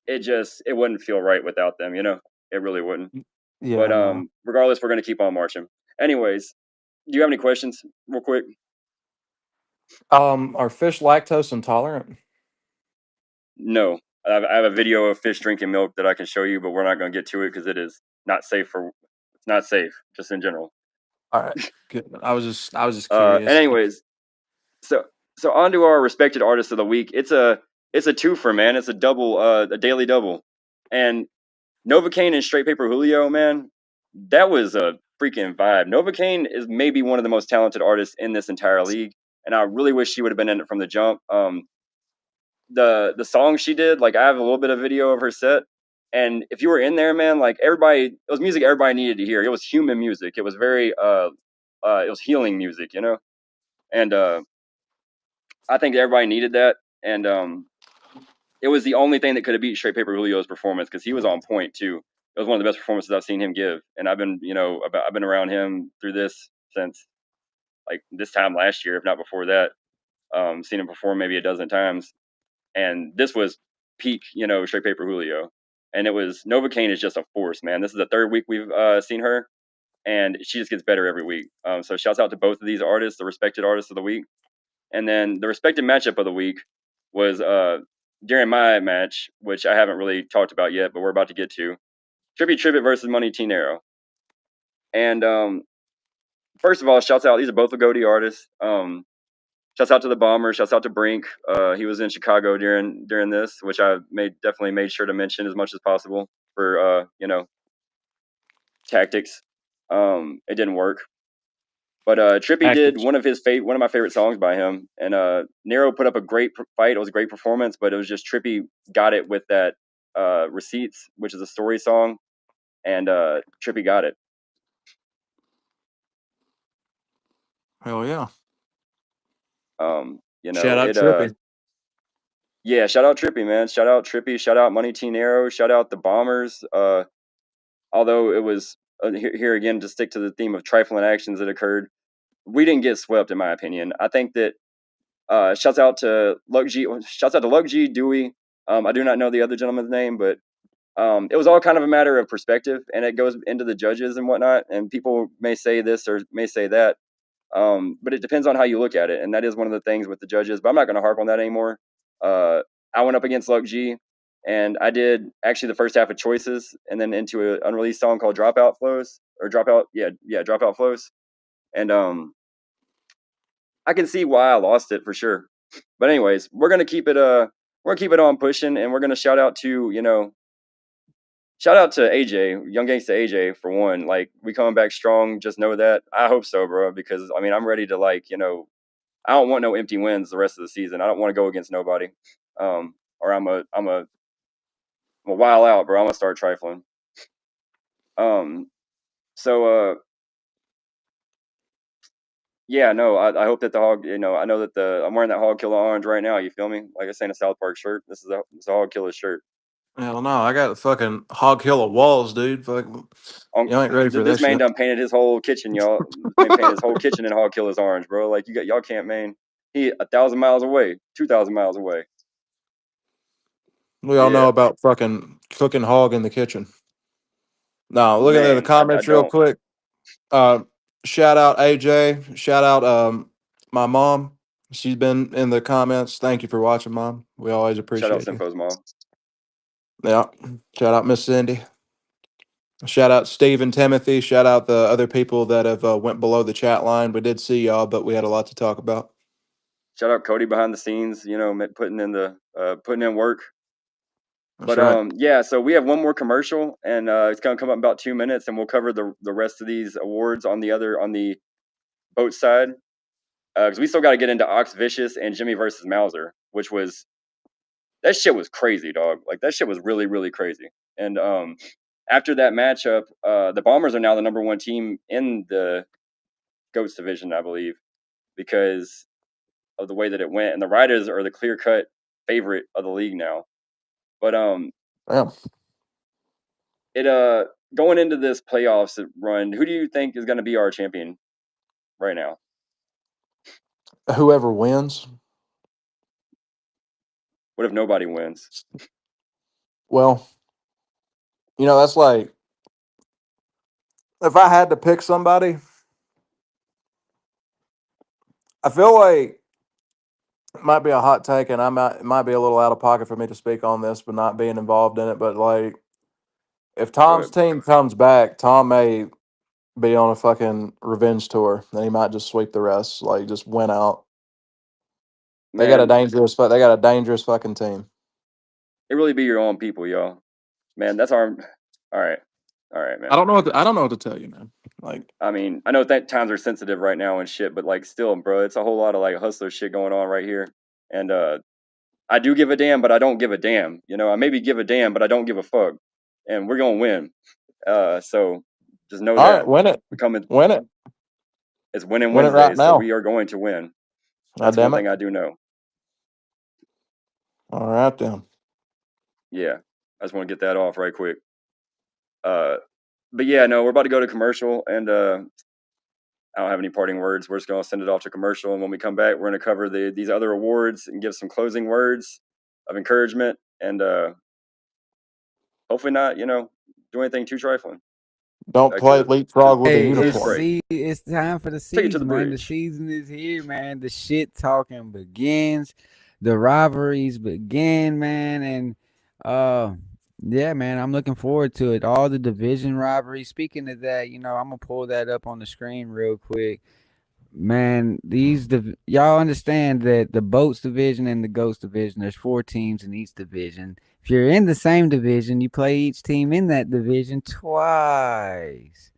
it wouldn't feel right without them, it really wouldn't. But Yeah, no. regardless, we're gonna keep on marching. Anyways, do you have any questions, real quick? Are fish lactose intolerant? No, I have a video of fish drinking milk that I can show you, but we're not gonna get to it because it's not safe, just in general. All right, good. I was just And curious. anyways, so on to our respected artist of the week. It's a twofer, man. It's a double, a daily double. And Novocaine and Straight Paper Julio, man, that was a freaking vibe. Novocaine is maybe one of the most talented artists in this entire league, and I really wish she would have been in it from the jump. The song she did, like, I have a little bit of video of her set, and if you were in there, man, like, everybody, it was music everybody needed to hear. It was human music. It was very it was healing music, and I think everybody needed that, and it was the only thing that could have beat Straight Paper Julio's performance because he was on point too. It was one of the best performances I've seen him give, and I've been I've been around him through this since like this time last year, if not before that. Seen him perform maybe a dozen times, and this was peak, Straight Paper Julio. And it was Novocaine is just a force, man. This is the third week we've seen her, and she just gets better every week. So shouts out to both of these artists, the respected artists of the week. And then the respected matchup of the week was during my match, which I haven't really talked about yet, but we're about to get to. Trippy Tribbett versus Money T Nero. And first of all, shouts out. These are both the Goatee artists. Shouts out to the Bomber. Shouts out to Brink. He was in Chicago during this, which I definitely made sure to mention as much as possible for tactics. It didn't work, but Trippy did one of my favorite songs by him, and Nero put up a great fight. It was a great performance, but it was just Trippy got it with that Receipts, which is a story song, and Trippy got it. Hell yeah. Shout out Trippy. Yeah, shout out Trippy, man. Shout out Trippy. Shout out Money T Nero. Shout out the Bombers. Although it was here again to stick to the theme of trifling actions that occurred, we didn't get swept, in my opinion. I think that shouts out to Luck G, Dewey. I do not know the other gentleman's name, but it was all kind of a matter of perspective, and it goes into the judges and whatnot. And people may say this or may say that. But it depends on how you look at it, and that is one of the things with the judges. But I'm not going to harp on that anymore. I went up against Luck G, and I did actually the first half of Choices, and then into an unreleased song called Dropout Flows. And I can see why I lost it for sure. But anyways, we're gonna keep it on pushing, and we're gonna shout out to AJ, Young Gangsta AJ, for one. Like, we coming back strong. Just know that. I hope so, bro. Because I mean, I'm ready to I don't want no empty wins the rest of the season. I don't want to go against nobody. Or I'm a while out, bro. I'm gonna start trifling. Yeah, no. I hope that the hog. I know that I'm wearing that Hog Killer orange right now. You feel me? Like I say in a South Park shirt. This is a Hog Killer shirt. Hell no, I got the fucking Hog Killer walls, dude. Fucking, you ain't ready for this man shit. done painted his whole kitchen, y'all. This man painted his whole kitchen in Hog Killer's orange, bro. Like, y'all can't, man. He 1,000 miles away, 2,000 miles away. We all know about fucking cooking hog in the kitchen. No, look at the comments real quick. Shout out AJ. Shout out my mom. She's been in the comments. Thank you for watching, Mom. We always appreciate Shout out you. Simcoe's mom. Yeah. Shout out Miss Cindy. Shout out Steve and Timothy. Shout out the other people that have went below the chat line. We did see y'all, but we had a lot to talk about. Shout out Cody behind the scenes, putting in work. That's right. Yeah, so we have one more commercial, and it's gonna come up in about 2 minutes, and we'll cover the rest of these awards on the boat side. Because we still got to get into Ox Vicious and Jimmy versus Mauser, that shit was crazy, dog. Like, that shit was really, really crazy. And after that matchup, the Bombers are now the number one team in the GOATS division, I believe, because of the way that it went. And the Riders are the clear-cut favorite of the league now. But going into this playoffs run, who do you think is going to be our champion right now? Whoever wins. What if nobody wins? Well, that's like, if I had to pick somebody, I feel like it might be a hot take, and it might be a little out of pocket for me to speak on this, but not being involved in it. But like, if Tom's team comes back, Tom may be on a fucking revenge tour, and he might just sweep the rest, like just win out. They got a dangerous fucking team. It really be your own people, y'all. Man, that's our. All right, man. I don't know what to tell you, man. Like, I mean, I know that times are sensitive right now and shit, but like, still, bro, it's a whole lot of like hustler shit going on right here. And I do give a damn, but I don't give a damn. I maybe give a damn, but I don't give a fuck. And we're gonna win. So just know that. Right, win it. Win it. It's winning Wednesdays, right now. So we are going to win. That's one thing I do know. All right, then. yeah, I just want to get that off right quick. But yeah, no, we're about to go to commercial, and I don't have any parting words. We're just gonna send it off to commercial, and when we come back, we're gonna cover these other awards and give some closing words of encouragement, and hopefully not, do anything too trifling. Don't Back play to leapfrog with a Hey, unicorn. it's time for the Take it to the season, man. The bridge. season is here, man. The shit talking begins. The rivalries begin, man. And yeah, man, I'm looking forward to it. All the division rivalries. Speaking of that, I'm gonna pull that up on the screen real quick. Man, y'all understand that the Boats division and the Goats division, there's 4 teams in each division. If you're in the same division, you play each team in that division twice.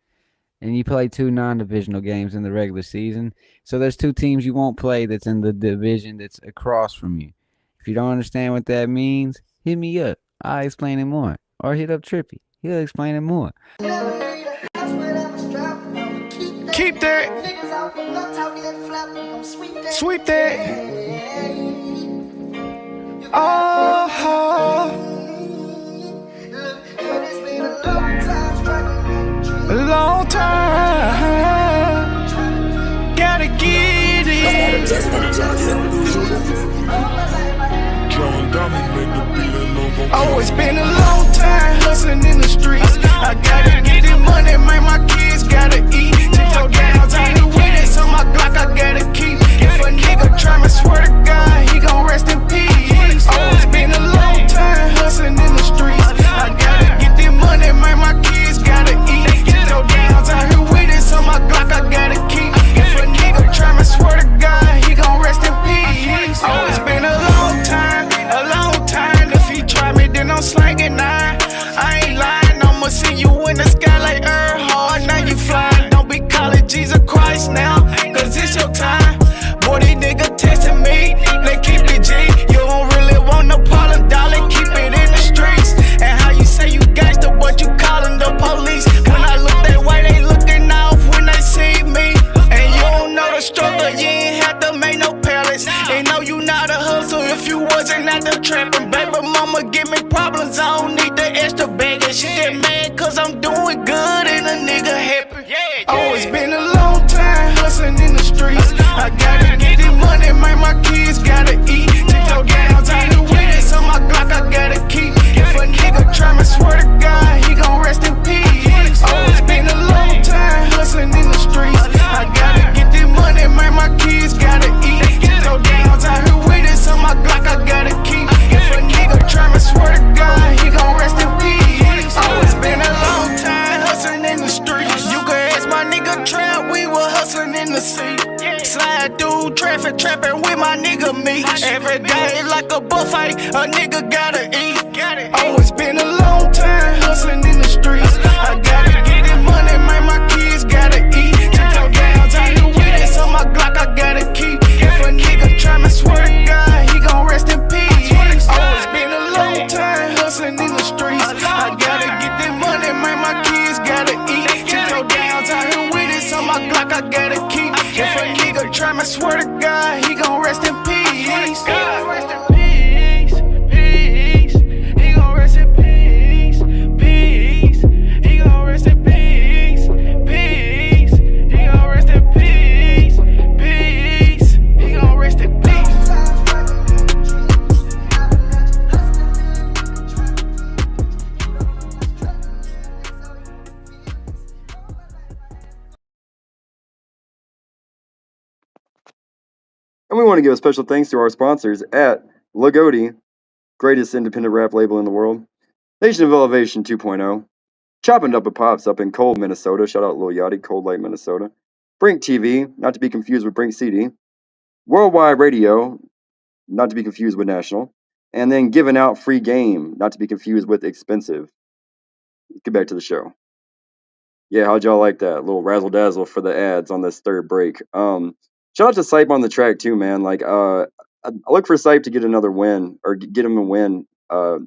And you play 2 non-divisional games in the regular season. So there's 2 teams you won't play that's in the division that's across from you. If you don't understand what that means, hit me up. I'll explain it more. Or hit up Trippy. He'll explain it more. Keep that. Sweep that. Oh, a long time. Gotta get it. Oh, it's been a long time hustling in the streets. I gotta get the money, man. My kids gotta eat. Tiptoe down, time to win it. So my Glock I gotta keep. If a nigga try me, swear to God, he gon' rest in peace. Oh, it's been a long time hustling in the streets. I gotta get the money, man. My kids gotta eat. Tiptoe down, time to win it. So my Glock I gotta keep. If a nigga try me, swear to God, he gon' rest in peace. Oh, it's been a long time. If he try me, then I'm slanging 9. I ain't lying, I'ma see you in the sky like Hard. Now you flying, don't be calling Jesus Christ now, cause it's your time. Boy, these niggas testing me, they keep it G. You don't really want no problem, darling, keep it in the streets. And how you say you gangster, but you calling the police. When I look that way, they looking off when they see me. And you don't know the struggle, you ain't have to make no palace. They know you not a hustle if you wasn't out there trapping. Baby mama give me problems, I don't need the extra baggage. She get mad cause I'm doing good and a nigga happy. Oh, it's been a long time hustling in the streets. I gotta get the money, man, my kids gotta eat. Tiptoe down, time to win it, so my Glock I gotta keep. If a nigga try me, swear to God, he gon' rest in peace. Oh, it's been a long time hustling in the streets. I gotta get the money, man, my kids gotta eat. Tiptoe down, time to win it, so my Glock I gotta keep. If a nigga try me, swear to God, he gon' rest in peace. Oh, it's been a long time hustling in the streets. You can ask my nigga Trap, we were hustling in the sea. Slide through traffic, trapping with my nigga me. Every day like a buffet, a nigga gotta eat. Oh, it's been a long time hustling in the streets. I gotta get the money, man, my kids gotta eat. Tiptoe down, time to win it, so my Glock I gotta keep. If a nigga try me, swear to God, he gon' rest in peace. Oh, it's been a long time hustling in the streets. I gotta get the money, man, my kids gotta eat. Tiptoe down, time to win it, so my Glock I gotta keep. If a nigga try me, swear to God, he gon' rest in peace. Rest in peace, peace. He gon' rest in peace, peace. He gon' rest in peace, peace. He gon' rest in peace, peace. He gon' rest in peace. And we want to give a special thanks to our sponsors at Lagodi, greatest independent rap label in the world, Nation of Elevation 2.0, Chopping Up with Pops up in Cold, Minnesota. Shout out Lil Yachty, Cold Lake, Minnesota. Brink TV, not to be confused with Brink CD. Worldwide Radio, not to be confused with National. And then Giving Out Free Game, not to be confused with Expensive. Get back to the show. Yeah, how'd y'all like that? A little razzle dazzle for the ads on this third break. Shout out to Sipe on the track too, man. Like, I look for Sipe to get another win or get him a win,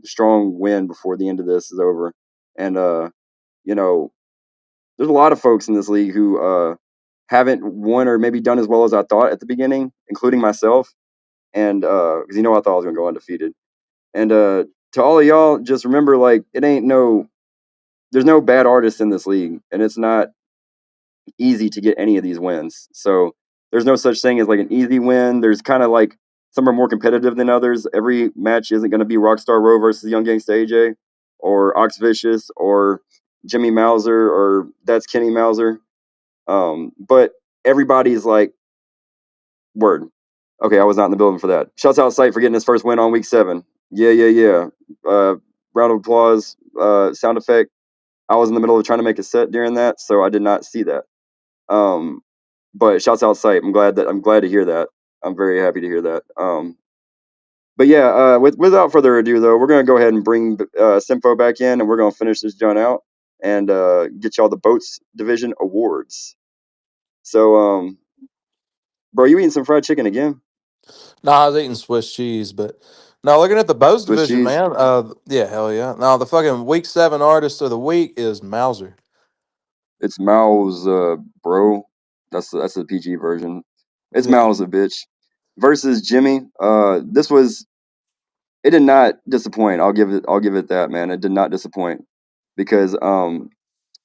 strong win before the end of this is over. And you know, there's a lot of folks in this league who haven't won or maybe done as well as I thought at the beginning, including myself. And because I thought I was gonna go undefeated. And to all of y'all, just remember, like, there's no bad artists in this league, and it's not easy to get any of these wins. So there's no such thing as like an easy win. There's kind of like some are more competitive than others. Every match isn't going to be Rockstar Row versus Young Gangsta AJ or Ox Vicious or Jimmy Mauser or ThatsKenny Mauser. But everybody's like, word. Okay, I was not in the building for that. Shouts out Sight for getting his first win on week 7. Yeah. Round of applause, sound effect. I was in the middle of trying to make a set during that, so I did not see that. But shouts out Sight. I'm glad to hear that. I'm very happy to hear that. But yeah, without further ado, though, we're gonna go ahead and bring Simfo back in, and we're gonna finish this John out and get y'all the Boats Division awards. So, bro, you eating some fried chicken again? No, I was eating Swiss cheese, but no, looking at the Bows Swiss division, cheese? man. Yeah, hell yeah. No, the fucking week 7 artist of the week is Mauser. It's Mao's, bro. That's the PG version. It's Yeah. Mao's a bitch versus Jimmy. It did not disappoint. I'll give it that, man. It did not disappoint because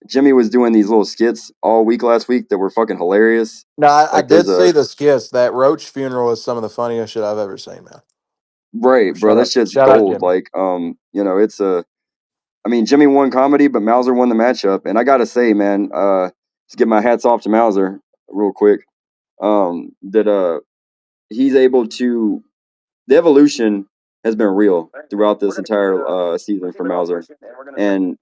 Jimmy was doing these little skits all week last week that were fucking hilarious. No, I Like there's did see a the skits. That Roach funeral is some of the funniest shit I've ever seen, man. right, bro. That shit's Shout out gold. Jimmy. Like it's a. I mean, Jimmy won comedy, but Mauser won the matchup, and I gotta say, man, just give my hats off to Mauser real quick. That he's able to. The evolution has been real throughout this entire season for Mauser, and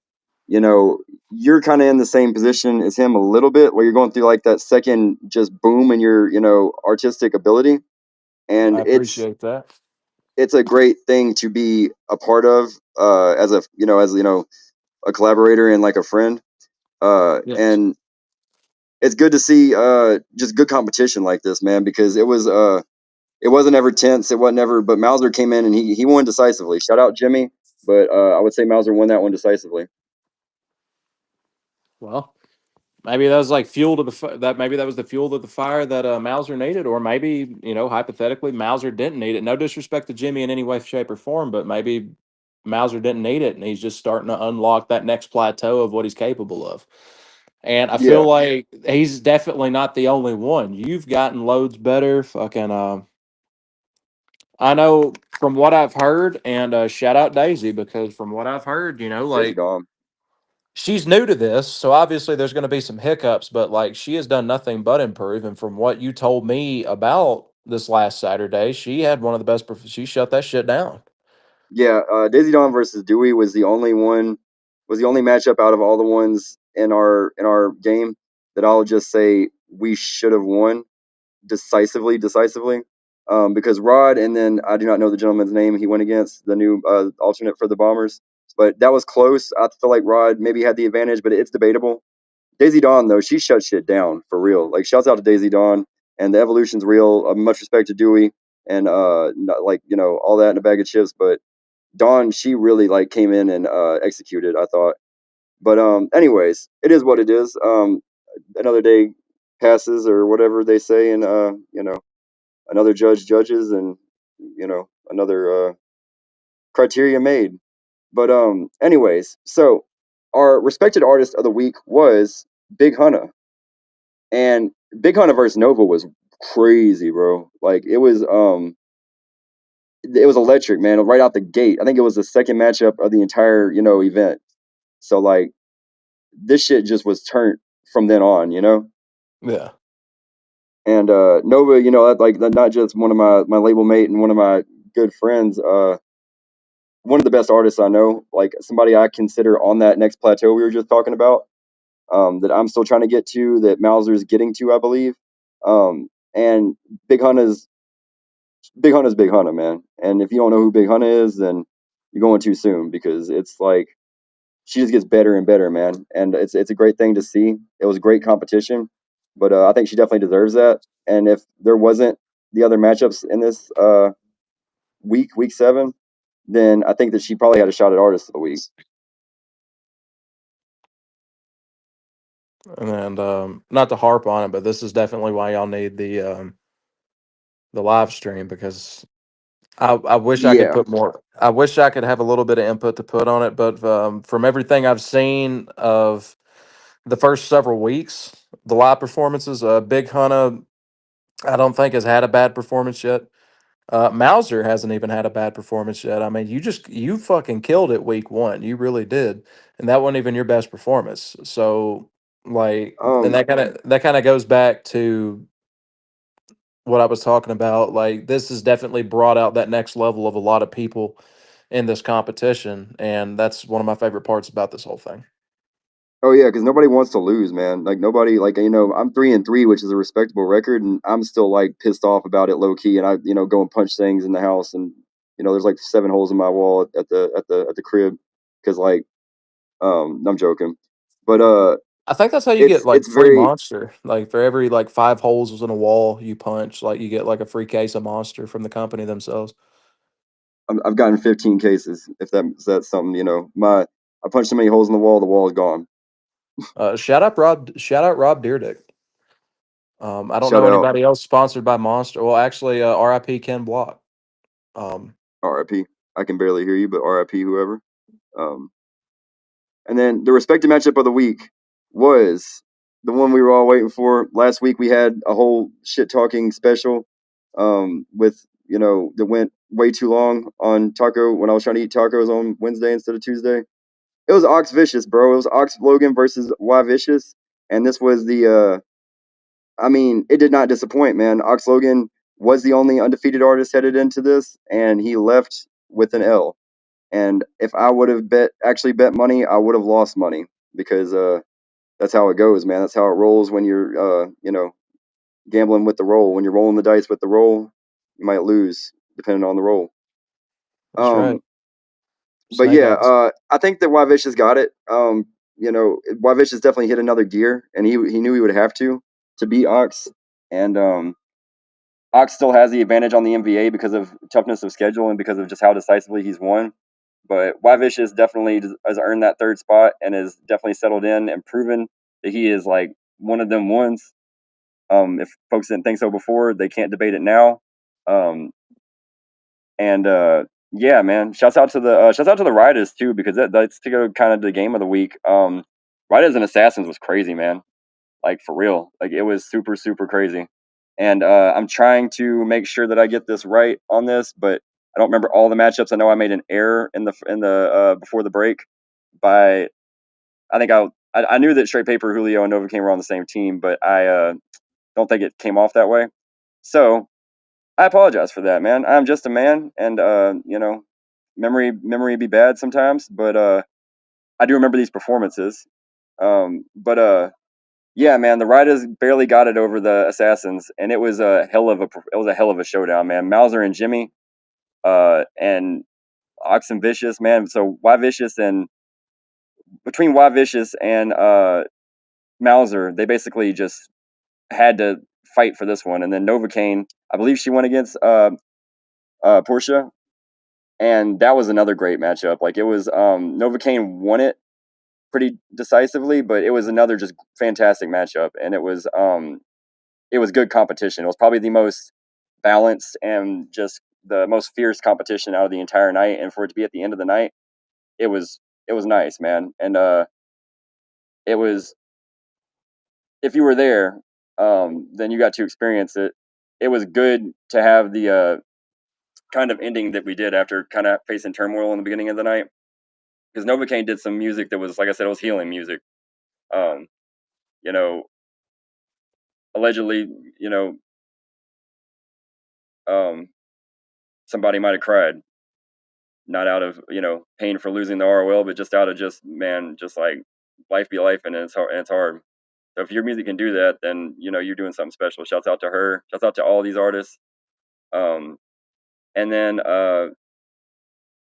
you're kind of in the same position as him a little bit, where you're going through like that second just boom in your artistic ability, and I appreciate that. it's a great thing to be a part of as a collaborator and like a friend, Yes. and it's good to see just good competition like this, man, because it wasn't ever tense. It wasn't ever. But Mauser came in and he won decisively. Shout out Jimmy, but I would say Mauser won that one decisively. Well, maybe that was like fuel to that. Maybe that was the fuel to the fire that Mauser needed, or maybe hypothetically Mauser didn't need it. No disrespect to Jimmy in any way, shape, or form, but maybe Mauser didn't need it, and he's just starting to unlock that next plateau of what he's capable of. And I feel Yeah, like he's definitely not the only one. You've gotten loads better. Fucking, I know from what I've heard, and shout out Daisy because from what I've heard, Daisy like Dom. she's new to this, so obviously there's going to be some hiccups, but like she has done nothing but improve. And from what you told me about this last Saturday, she had one of the best. She shut that shit down. Yeah, Daisy Dawn versus Dewey was the only matchup out of all the ones in our game that I'll just say we should have won decisively, because Rod, and then I do not know the gentleman's name he went against, the new alternate for the Bombers, but that was close. I feel like Rod maybe had the advantage, but it's debatable. Daisy Dawn though, she shut shit down for real. Like shouts out to Daisy Dawn, and the evolution's real. Much respect to Dewey and all that in a bag of chips, but Dawn, she really like came in and executed, I thought. But anyways, it is what it is. Another day passes or whatever they say, and another judge judges, and another criteria made. But anyways, so our respected artist of the week was Big Hunna, and Big Hunna versus Nova was crazy, bro. Like it was electric, man, right out the gate. I think it was the second matchup of the entire event. So like this shit just was turned from then on. Yeah. And Nova, like not just one of my label mate and one of my good friends, one of the best artists I know, like somebody I consider on that next plateau we were just talking about, that I'm still trying to get to, that Mauser's getting to, I believe. And Big Hunna's Big Hunna, man. And if you don't know who Big Hunna is, then you're going too soon, because it's like she just gets better and better, man. And it's a great thing to see. It was great competition, but I think she definitely deserves that. And if there wasn't the other matchups in this week 7, then I think that she probably had a shot at artist of the week. And not to harp on it, but this is definitely why y'all need the live stream, because I wish I could Yeah. put more. I wish I could have a little bit of input to put on it, but from everything I've seen of the first several weeks, the live performances, Big Hunter, I don't think has had a bad performance yet. Mauser hasn't even had a bad performance yet. I mean, you fucking killed it week one. You really did, and that wasn't even your best performance. So, like, and that kind of goes back to what I was talking about. Like, this has definitely brought out that next level of a lot of people in this competition, and that's one of my favorite parts about this whole thing. Oh yeah, because nobody wants to lose, man. Like nobody, like I'm 3-3, which is a respectable record, and I'm still like pissed off about it, low key. And I, go and punch things in the house, and there's like 7 holes in my wall at the crib, because like, I'm joking, but I think that's how you get like it's free very. monster. Like for every like 5 holes in a wall you punch, like you get like a free case of monster from the company themselves. I've gotten 15 cases. If that's something, I punched so many holes in the wall is gone. Shout out Rob Deerdick. I don't Shout know out, anybody else sponsored by Monster. Well, actually, RIP Ken Block. Um, RIP. I can barely hear you, but RIP whoever. Um, And then the respected matchup of the week was the one we were all waiting for. Last week we had a whole shit talking special with, that went way too long on taco when I was trying to eat tacos on Wednesday instead of Tuesday. It was Ox Vicious, bro. It was Ox Logan versus Y Vicious. And this was it did not disappoint, man. Ox Logan was the only undefeated artist headed into this, and he left with an L. And if I would have actually bet money, I would have lost money, because that's how it goes, man. That's how it rolls when you're gambling with the roll. When you're rolling the dice with the roll, you might lose depending on the roll. that's right. But Snake yeah, eyes. I think that Wavish has got it. Wavish has definitely hit another gear, and he knew he would have to beat Ox, and Ox still has the advantage on the MVA because of toughness of schedule and because of just how decisively he's won. But Wavish definitely has earned that third spot and has definitely settled in and proven that he is like one of them ones. If folks didn't think so before, they can't debate it now. Um, and yeah, man, shouts out to the Riders too, because that's to go kind of the game of the week. Riders and Assassins was crazy, man. Like for real, like it was super super crazy. And I'm trying to make sure that I get this right on this, but I don't remember all the matchups. I know I made an error in the before the break. By I think I knew that Straight Paper, Julio, and Novocaine were on the same team, but I don't think it came off that way. So I apologize for that, man. I'm just a man, and memory be bad sometimes, but I do remember these performances. But yeah, man, the Riders barely got it over the Assassins, and it was a hell of a showdown, man. Mauser and Jimmy, and Ox and Vicious, man. So Y Vicious and between Y Vicious and Mauser, they basically just had to fight for this one. And then Novocaine, I believe she went against Portia, and that was another great matchup. Like it was Novocaine won it pretty decisively, but it was another just fantastic matchup, and it was good competition. It was probably the most balanced and just the most fierce competition out of the entire night. And for it to be at the end of the night, it was nice, man. And it was, if you were there, then you got to experience it. It was good to have the kind of ending that we did after kind of facing turmoil in the beginning of the night, because Novocaine did some music that was, like I said, it was healing music. Um, you know, allegedly, um, somebody might have cried, not out of pain for losing the ROL, but just out of just, man, just like life be life, and it's hard. And it's hard. So if your music can do that, then you're doing something special. Shouts out to her. Shouts out to all these artists. And then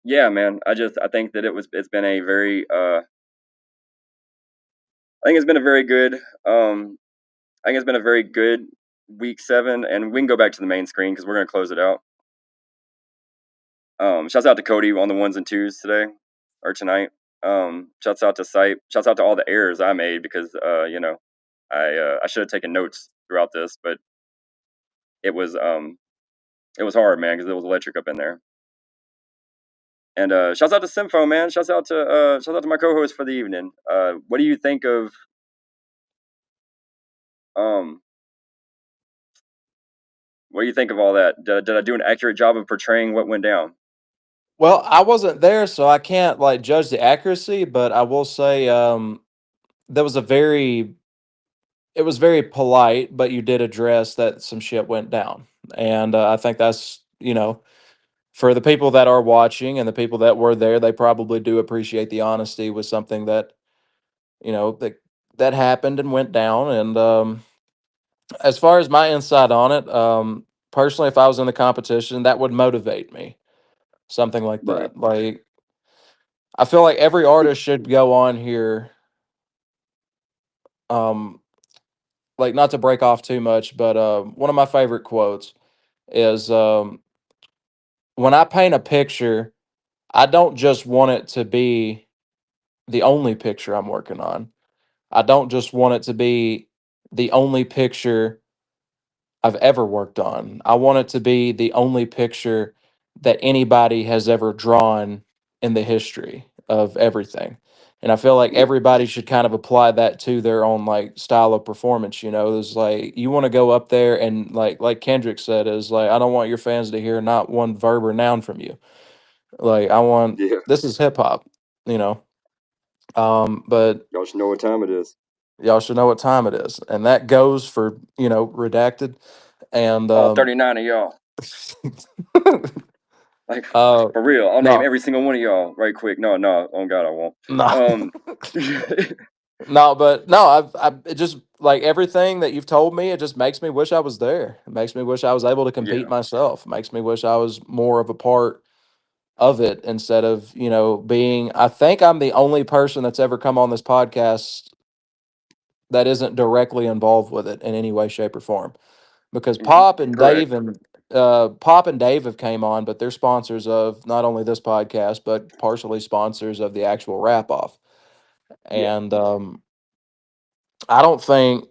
yeah, man, I think that it's been a very I think it's been a very good I think it's been a very good week 7, and we can go back to the main screen because we're gonna close it out. Shouts out to Cody on the 1s and 2s today or tonight. Shouts out to Sipe. Shouts out to all the errors I made, because I should have taken notes throughout this, but it was it was hard, man, because it was electric up in there. And shouts out to Sympho, man. Shouts out to my co-host for the evening. What do you think of um what do you think of all that? Did I do an accurate job of portraying what went down? Well, I wasn't there, so I can't like judge the accuracy, but I will say there was a very it was very polite, but you did address that some shit went down. And I think that's, for the people that are watching and the people that were there, they probably do appreciate the honesty with something that, that happened and went down. And as far as my insight on it, personally, if I was in the competition, that would motivate me. Something like Right. that. Like, I feel like every artist should go on here, um, like, not to break off too much, but one of my favorite quotes is when I paint a picture, I don't just want it to be the only picture I'm working on. I don't just want it to be the only picture I've ever worked on. I want it to be the only picture that anybody has ever drawn in the history of everything. And I feel like Yeah. everybody should kind of apply that to their own like style of performance. It's like you want to go up there and like Kendrick said, is like I don't want your fans to hear not one verb or noun from you. Like I want Yeah. this is hip hop, you know. But Y'all should know what time it is. y'all should know what time it is, and that goes for redacted and All 39 of y'all. Like uh for real. I'll name no every single one of y'all right quick. No, oh God, I won't. no no, but no, I it just like everything that you've told me, it just makes me wish I was there. It makes me wish I was able to compete Yeah. myself. It makes me wish I was more of a part of it instead of being. I think I'm the only person that's ever come on this podcast that isn't directly involved with it in any way, shape, or form. Because Correct. Pop and Dave have came on, but they're sponsors of not only this podcast, but partially sponsors of the actual Rap Off. Yeah. And I don't think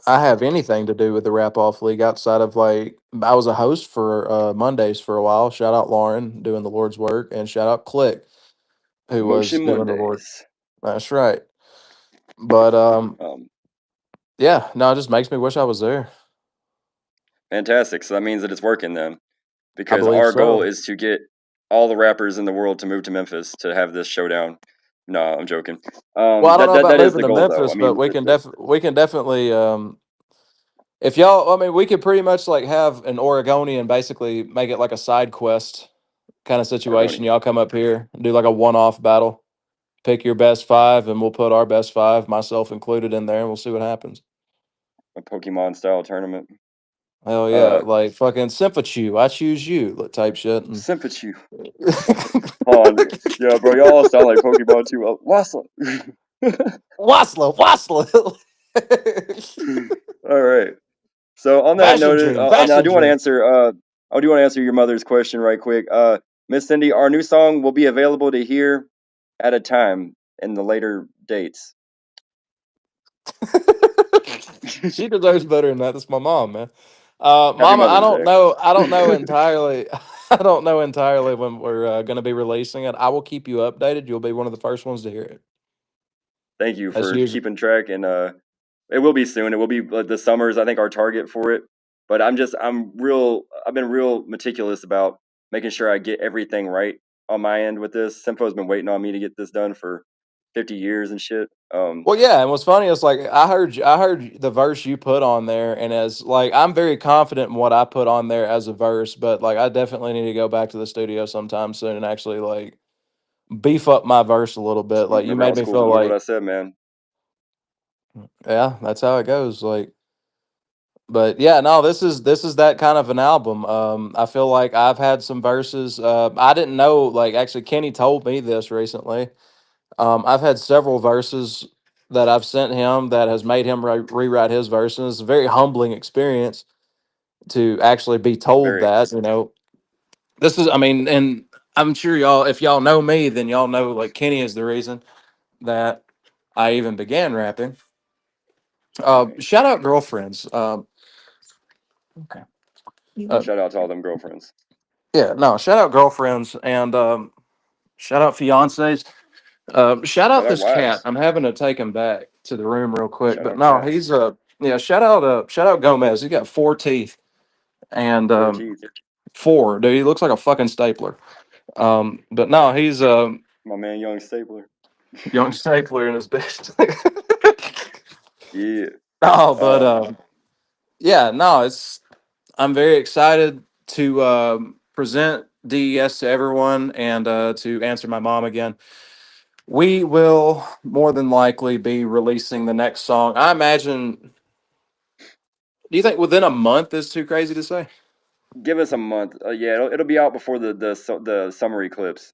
I have anything to do with the Rap Off League outside of like I was a host for Mondays for a while. Shout out Lauren doing the Lord's work, and shout out Click who was Motion doing the Lord. Mondays. That's right. But Um, yeah, no, it just makes me wish I was there. Fantastic. So that means that it's working then. I Because believe our goal so. is to get all the rappers in the world to move to Memphis to have this showdown. No, I'm joking. Well, I don't That, know that about that is moving the to goal, though. I Memphis, but mean, we can definitely if y'all, I mean, we could pretty much like have an Oregonian basically make it like a side quest kind of situation. Oregonian, Y'all come up here and do like a one-off battle. Pick your best five, and we'll put our best five, myself included, in there, and we'll see what happens. a Pokemon style tournament. Hell yeah, Uh, like fucking Symphochew, I choose you, type shit. And Sympathy. Hold on. Yeah, bro, y'all all sound like Pokemon too. Wassel. Wassler, Wassler, All right. So on that Fashion note, Dream, now I Fashion do want to Dream. answer. I do want to answer your mother's question right quick. Miss Cindy, our new song will be available to hear at a time in the later dates. She deserves better than that. That's my mom, man. Happy Mama, I Mother's don't Day. know. I don't know entirely. I don't know entirely when we're going to be releasing it. I will keep you updated. You'll be one of the first ones to hear it. Thank you As for usual. keeping track, and it will be soon. It will be the summers. I think our target for it. But I've been real meticulous about making sure I get everything right on my end with this. Simfo's been waiting on me to get this done for 50 years and shit. Well, yeah, and what's funny is like I heard the verse you put on there, and as like I'm very confident in what I put on there as a verse, but like I definitely need to go back to the studio sometime soon and actually like beef up my verse a little bit. Like you Remember, made house me school feel delivered what like, I said, man. yeah, that's how it goes. Like, but yeah, no, this is that kind of an album. I feel like I've had some verses. I didn't know. Like, actually, Kenny told me this recently. I've had several verses that I've sent him that has made him rewrite his verses. It's a very humbling experience to actually be told Very. that. This is. I mean, and I'm sure y'all, if y'all know me, then y'all know like Kenny is the reason that I even began rapping. Shout out girlfriends. Okay. Shout out to all them girlfriends. Yeah, no, shout out girlfriends and shout out fiancés. Shout Shout out out this cat. wives. I'm having to take him back to the room real quick, Shout but out no, cats. he's yeah. Shout out Gomez. He's got 4 teeth and 4 teeth. 4. Dude, he looks like a fucking stapler. But no, he's My man, Young Stapler. young stapler in his best. Yeah. No, but yeah, no, it's. I'm very excited to present DES to everyone and to answer my mom again. We will more than likely be releasing the next song. I imagine. Do you think within a month is too crazy to say? Give us a month. Yeah, it'll be out before the summer eclipse.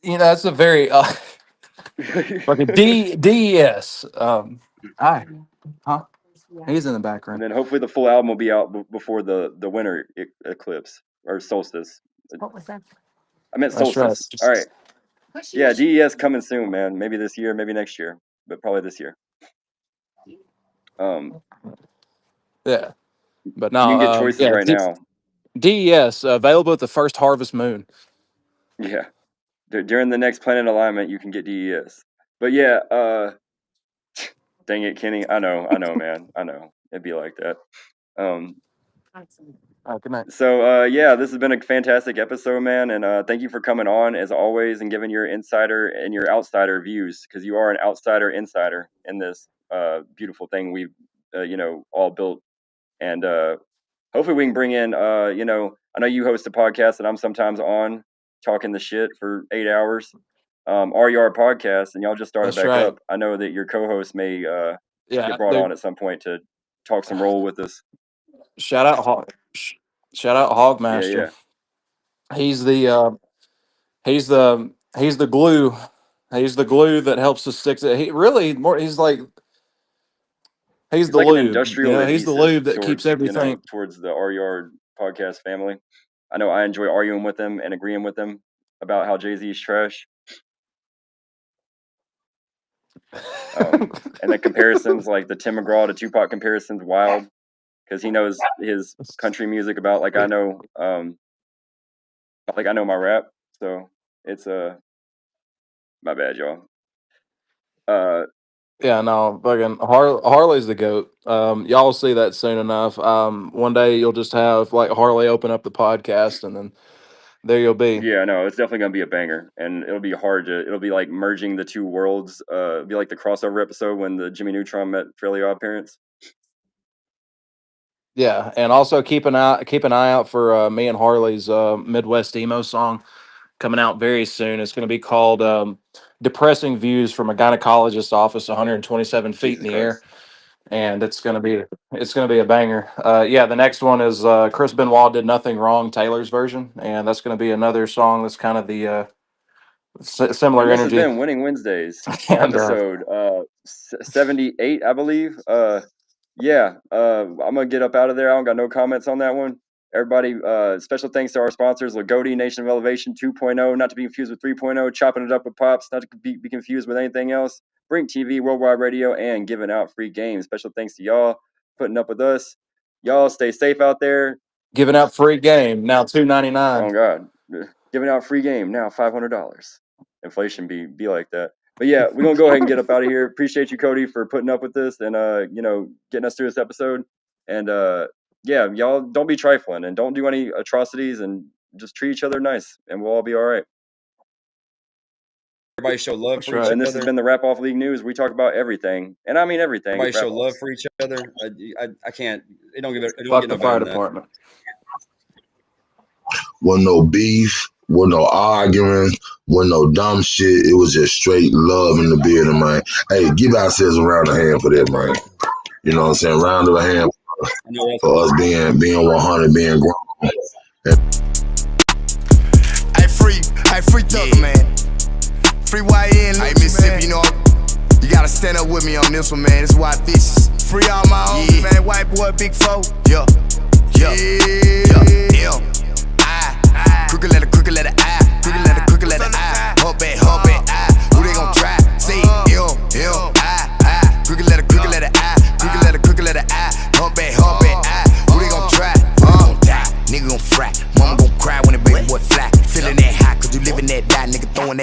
You know, that's a very like a DES. Hi, huh? He's in the background. And then hopefully the full album will be out before the winter eclipse or solstice. I meant That's right. solstice. All right. Yeah, DES coming soon, man. Maybe this year, maybe next year, but probably this year. Yeah, but You can get no, choices right now. DES available at the first harvest moon. Yeah. During the next planet alignment, you can get DES. But yeah, dang it, Kenny. I know, man. I know. It'd be like that. Good night. So yeah, this has been a fantastic episode, man, and thank you for coming on as always and giving your insider and your outsider views, because you are an outsider insider in this beautiful thing we've all built, and hopefully we can bring in I know you host a podcast and I'm sometimes on talking the shit for 8 hours, RER podcast, and y'all just started That's back right. up. I know that your co-host may get brought dude. on at some point to talk some roll with us. Shout out Hogmaster. Yeah. He's the he's the glue. He's the glue that helps us stick to. He really more. He's the like an lube. You industrial know, he's the adhesive lube that keeps towards everything. Towards the RER podcast family. I know I enjoy arguing with them and agreeing with them about how Jay-Z is trash. And the comparisons, like the Tim McGraw to Tupac comparisons, wild, because he knows his country music about like I know my rap. So it's my bad, y'all. Yeah, no, fucking Harley's the goat. Y'all will see that soon enough. One day you'll just have like Harley open up the podcast, and then there you'll be. Yeah, no, it's definitely gonna be a banger, and it'll be hard to. It'll be like merging the two worlds. It'll be like the crossover episode when the Jimmy Neutron met Fairly Odd Parents. Yeah, and also keep an eye out for me and Harley's Midwest emo song coming out very soon. It's going to be called "Depressing Views from a Gynecologist's Office, 127 feet Jesus in the Christ. air," and it's going to be a banger. Yeah, the next one is Chris Benoit Did Nothing Wrong, Taylor's version, and that's going to be another song that's kind of the similar And this has energy. been Winning Wednesdays, And, episode 78, I believe. Yeah, I'm gonna get up out of there. I don't got no comments on that one. Everybody, special thanks to our sponsors, Lagodi, Nation of Elevation 2.0, not to be confused with 3.0, Chopping It Up with Pops, not to be confused with anything else, Brink TV, Worldwide Radio, and giving out free games. Special thanks to y'all putting up with us. Y'all stay safe out there. Giving out free game now $2.99. Oh God, giving out free game now $500. Inflation be like that. But yeah, we're gonna go ahead and get up out of here. Appreciate you, Cody, for putting up with this and getting us through this episode. And yeah, y'all don't be trifling and don't do any atrocities and just treat each other nice, and we'll all be all right. Everybody show love for each And other. this has been the Rap Off League News. We talk about everything, and I mean everything. Everybody show Rap love offs. for each other. I can't. It don't give it. It don't Fuck get the no better fire than that. department. Wasn't no beef, wasn't no arguing, wasn't no dumb shit. It was just straight love in the building, man. Hey, give ourselves a round of hand for that, man. You know what I'm saying? Round of a hand for us being 100, being grown. Hey, free Thugger, man. Free YN, hey, Mississippi, you know, you gotta stand up with me on this one, man. This is White Fishes. Free all my homies, man. White boy, big foe. Yeah. Crooked letter, I. Crooked letter, I. Hub back, I. Who they gon' try? Say I. Crooked letter, I. Crooked letter, I. Hub back, I. Who they gon' try?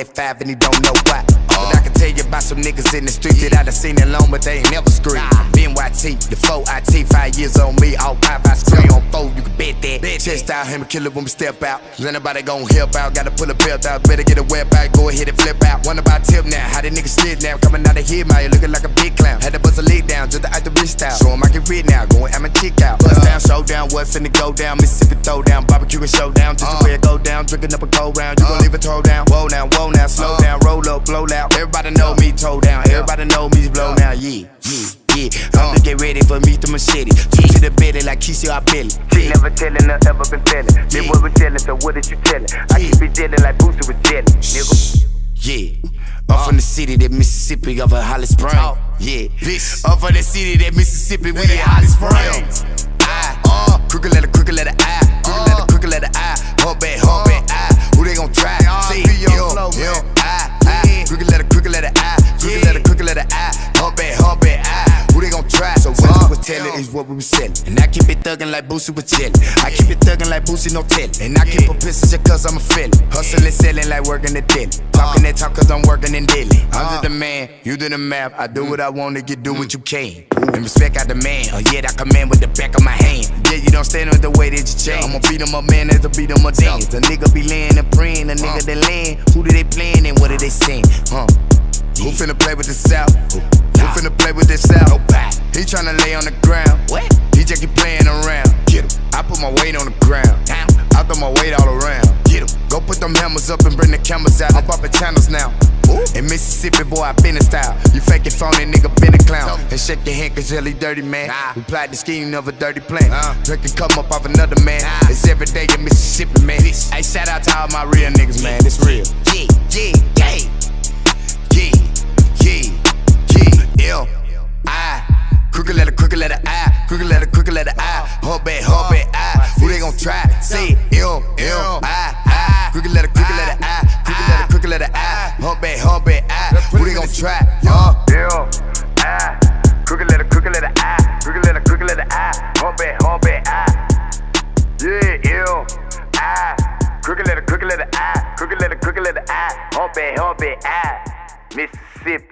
that 5 and he don't know why. But I can tell you about some niggas in the street that I done seen it long, but they ain't never screamed. NYT, the 4IT, 5 years on me, all 5 I scream on 4, you can bet that. Chest out, him and kill it when we step out. Ain't nobody gon' help out, gotta pull a belt out, better get a web out, go ahead and flip out. Wonder about tip now, how the niggas slid now, coming out of here, man, looking like a big clown. Had to bust a leg down, just to act the wrist out. Show him I get rid now, going at my chick out. Bust down, showdown, what's finna go down, Mississippi throw down, barbecue and showdown, just the way it go down, drinking up a cold round, you gon' leave it toe down. Whoa now, slow down, roll up, blow loud. Everybody know me, toe down, everybody know me, blow now, yeah. I'm to get ready for me the machete. To the belly like Keisha or Billy. She never tellin' her, ever been tellin'. Then what we tellin', so what did you tellin'? I keep it dealin' like Boosie was jelly, nigga. Yeah, I'm from the city that Mississippi of a Holly Spring. Yeah, I'm from the city that Mississippi with a Holly Springs. Crooked letter I, crooked letter I, hump back, I. Who they gon' try? See, I. Crooked letter I, crooked letter I, hump back, I. Who they gon' try? So what you was tellin' is what we was sellin'. And I keep it thuggin' like Boosie was jelly. I keep it thuggin' like Boosie, no tellin'. And I keep a pistol just cause I'm a felon. Hustlin', sellin' like workin' the deli. Talkin' that talk cause I'm workin' in Delhi. I'm the man, you do the map. I do what I want, to get do what you can. And respect I demand, yet I command with the back of my hand. Yeah, you don't stand with the way that you change. I'ma beat 'em up, man, as to beat 'em up dance. The nigga be layin' and prayin', the nigga that land. Who do they playin' and what do they saying? Who finna play with the South? Who finna play with this South? He tryna lay on the ground. He just keep playin' around. Get him. I put my weight on the ground. I throw my weight all around. Get him. Go put them hammers up and bring the cameras out. I'm poppin' channels now. In Mississippi, boy, I been in style. You fake it phony, nigga, been a clown. And shake your hand, cause he dirty, man. We plied the scheme of a dirty plan. Drinkin' come up off another man. It's every day in Mississippi, man. Hey, shout out to all my real niggas, man. It's real. Crooked letter I, crooked letter I, hump back, I. Who they gon' try? Say I. Crooked letter I, crooked letter I, hump back, I. Who they gon' try? I. Crooked letter I, crooked letter I, hump back, I. Yeah, I. Crooked letter I, crooked letter I, hump back, I. Mississippi.